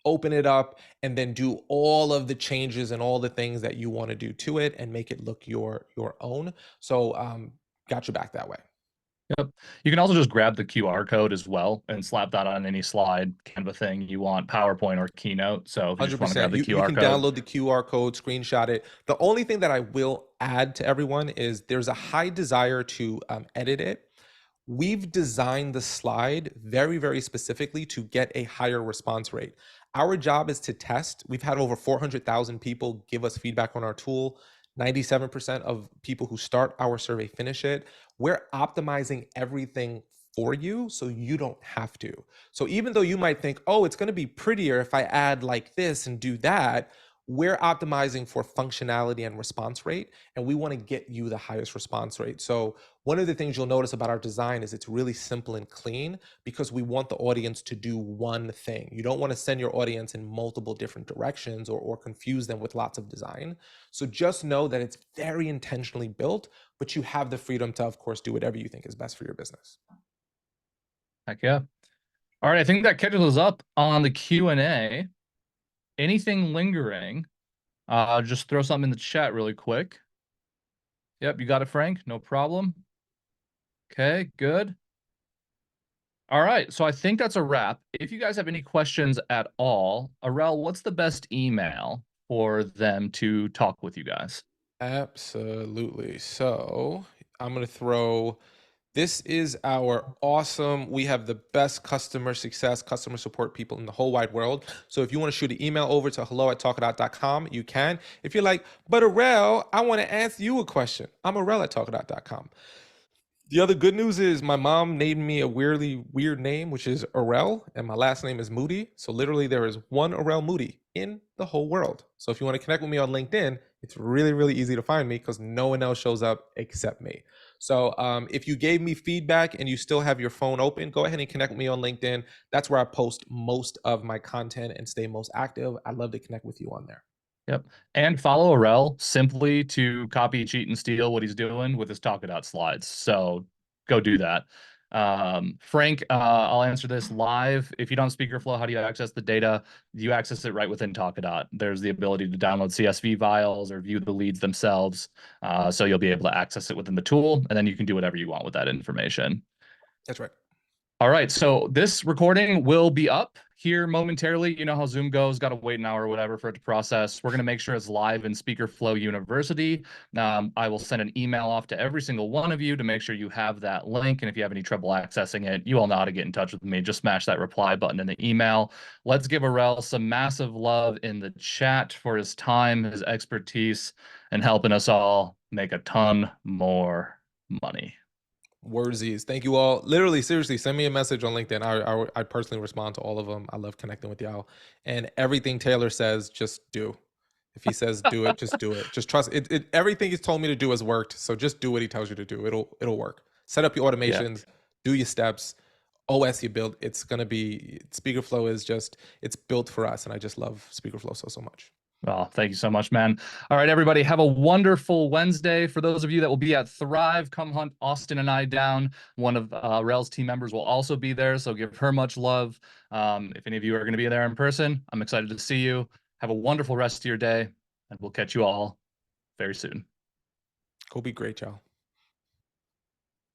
open it up, and then do all of the changes and all the things that you want to do to it and make it look your own. So got your back that way. Yep. You can also just grab the QR code as well and slap that on any slide, Canva thing you want, PowerPoint or Keynote. So if you just want to grab 100%. the You QR can code. download the QR code, screenshot it. The only thing that I will add to everyone is there's a high desire to edit it. We've designed the slide very, very specifically to get a higher response rate. Our job is to test. We've had over 400,000 people give us feedback on our tool. 97% of people who start our survey finish it. We're optimizing everything for you so you don't have to. So even though you might think, oh, it's going to be prettier if I add like this and do that, we're optimizing for functionality and response rate, and we want to get you the highest response rate. So one of the things you'll notice about our design is it's really simple and clean because we want the audience to do one thing. You don't want to send your audience in multiple different directions or confuse them with lots of design. So just know that it's very intentionally built, but you have the freedom to, of course, do whatever you think is best for your business. Heck yeah. All right, I think that catches us up on the Q&A. Anything lingering? Just throw something in the chat really quick. Yep, you got it, Frank. No problem. Okay, good. All right, so I think that's a wrap. If you guys have any questions at all, Arel, what's the best email for them to talk with you guys? Absolutely. So I'm going to throw, this is our awesome, we have the best customer success, customer support people in the whole wide world. So if you want to shoot an email over to hello@talkadot.com, you can. If you're like, but Arel, I want to ask you a question, I'm Arel@talkadot.com. The other good news is my mom named me a weirdly weird name, which is Arel, and my last name is Moody. So literally there is one Arel Moody in the whole world. So if you want to connect with me on LinkedIn, it's really, really easy to find me because no one else shows up except me. So if you gave me feedback and you still have your phone open, go ahead and connect with me on LinkedIn. That's where I post most of my content and stay most active. I'd love to connect with you on there. Yep. And follow Arel simply to copy, cheat, and steal what he's doing with his Talkadot slides. So go do that. Frank, I'll answer this live. If you don't Speakerflow, how do you access the data? You access it right within Talkadot. There's the ability to download CSV files or view the leads themselves. So you'll be able to access it within the tool, and then you can do whatever you want with that information. That's right. All right, so this recording will be up here momentarily. You know how Zoom goes, got to wait an hour or whatever for it to process. We're going to make sure it's live in Speakerflow University. I will send an email off to every single one of you to make sure you have that link. And if you have any trouble accessing it, you all know how to get in touch with me. Just smash that reply button in the email. Let's give Arel some massive love in the chat for his time, his expertise, and helping us all make a ton more money. Wordsies. Thank you all. Literally, seriously, send me a message on LinkedIn. I personally respond to all of them. I love connecting with y'all. And everything Taylor says, just do. If he says do it, just do it. Just trust it. Everything he's told me to do has worked. So just do what he tells you to do. It'll work. Set up your automations, do your steps, OS you build. It's gonna be Speakerflow is just it's built for us. And I just love Speakerflow so much. Well, thank you so much, man. All right, everybody, have a wonderful Wednesday. For those of you that will be at Thrive, come hunt Austin and I down. One of Rel's team members will also be there, so give her much love. If any of you are going to be there in person, I'm excited to see you. Have a wonderful rest of your day, and we'll catch you all very soon. Go be great, y'all.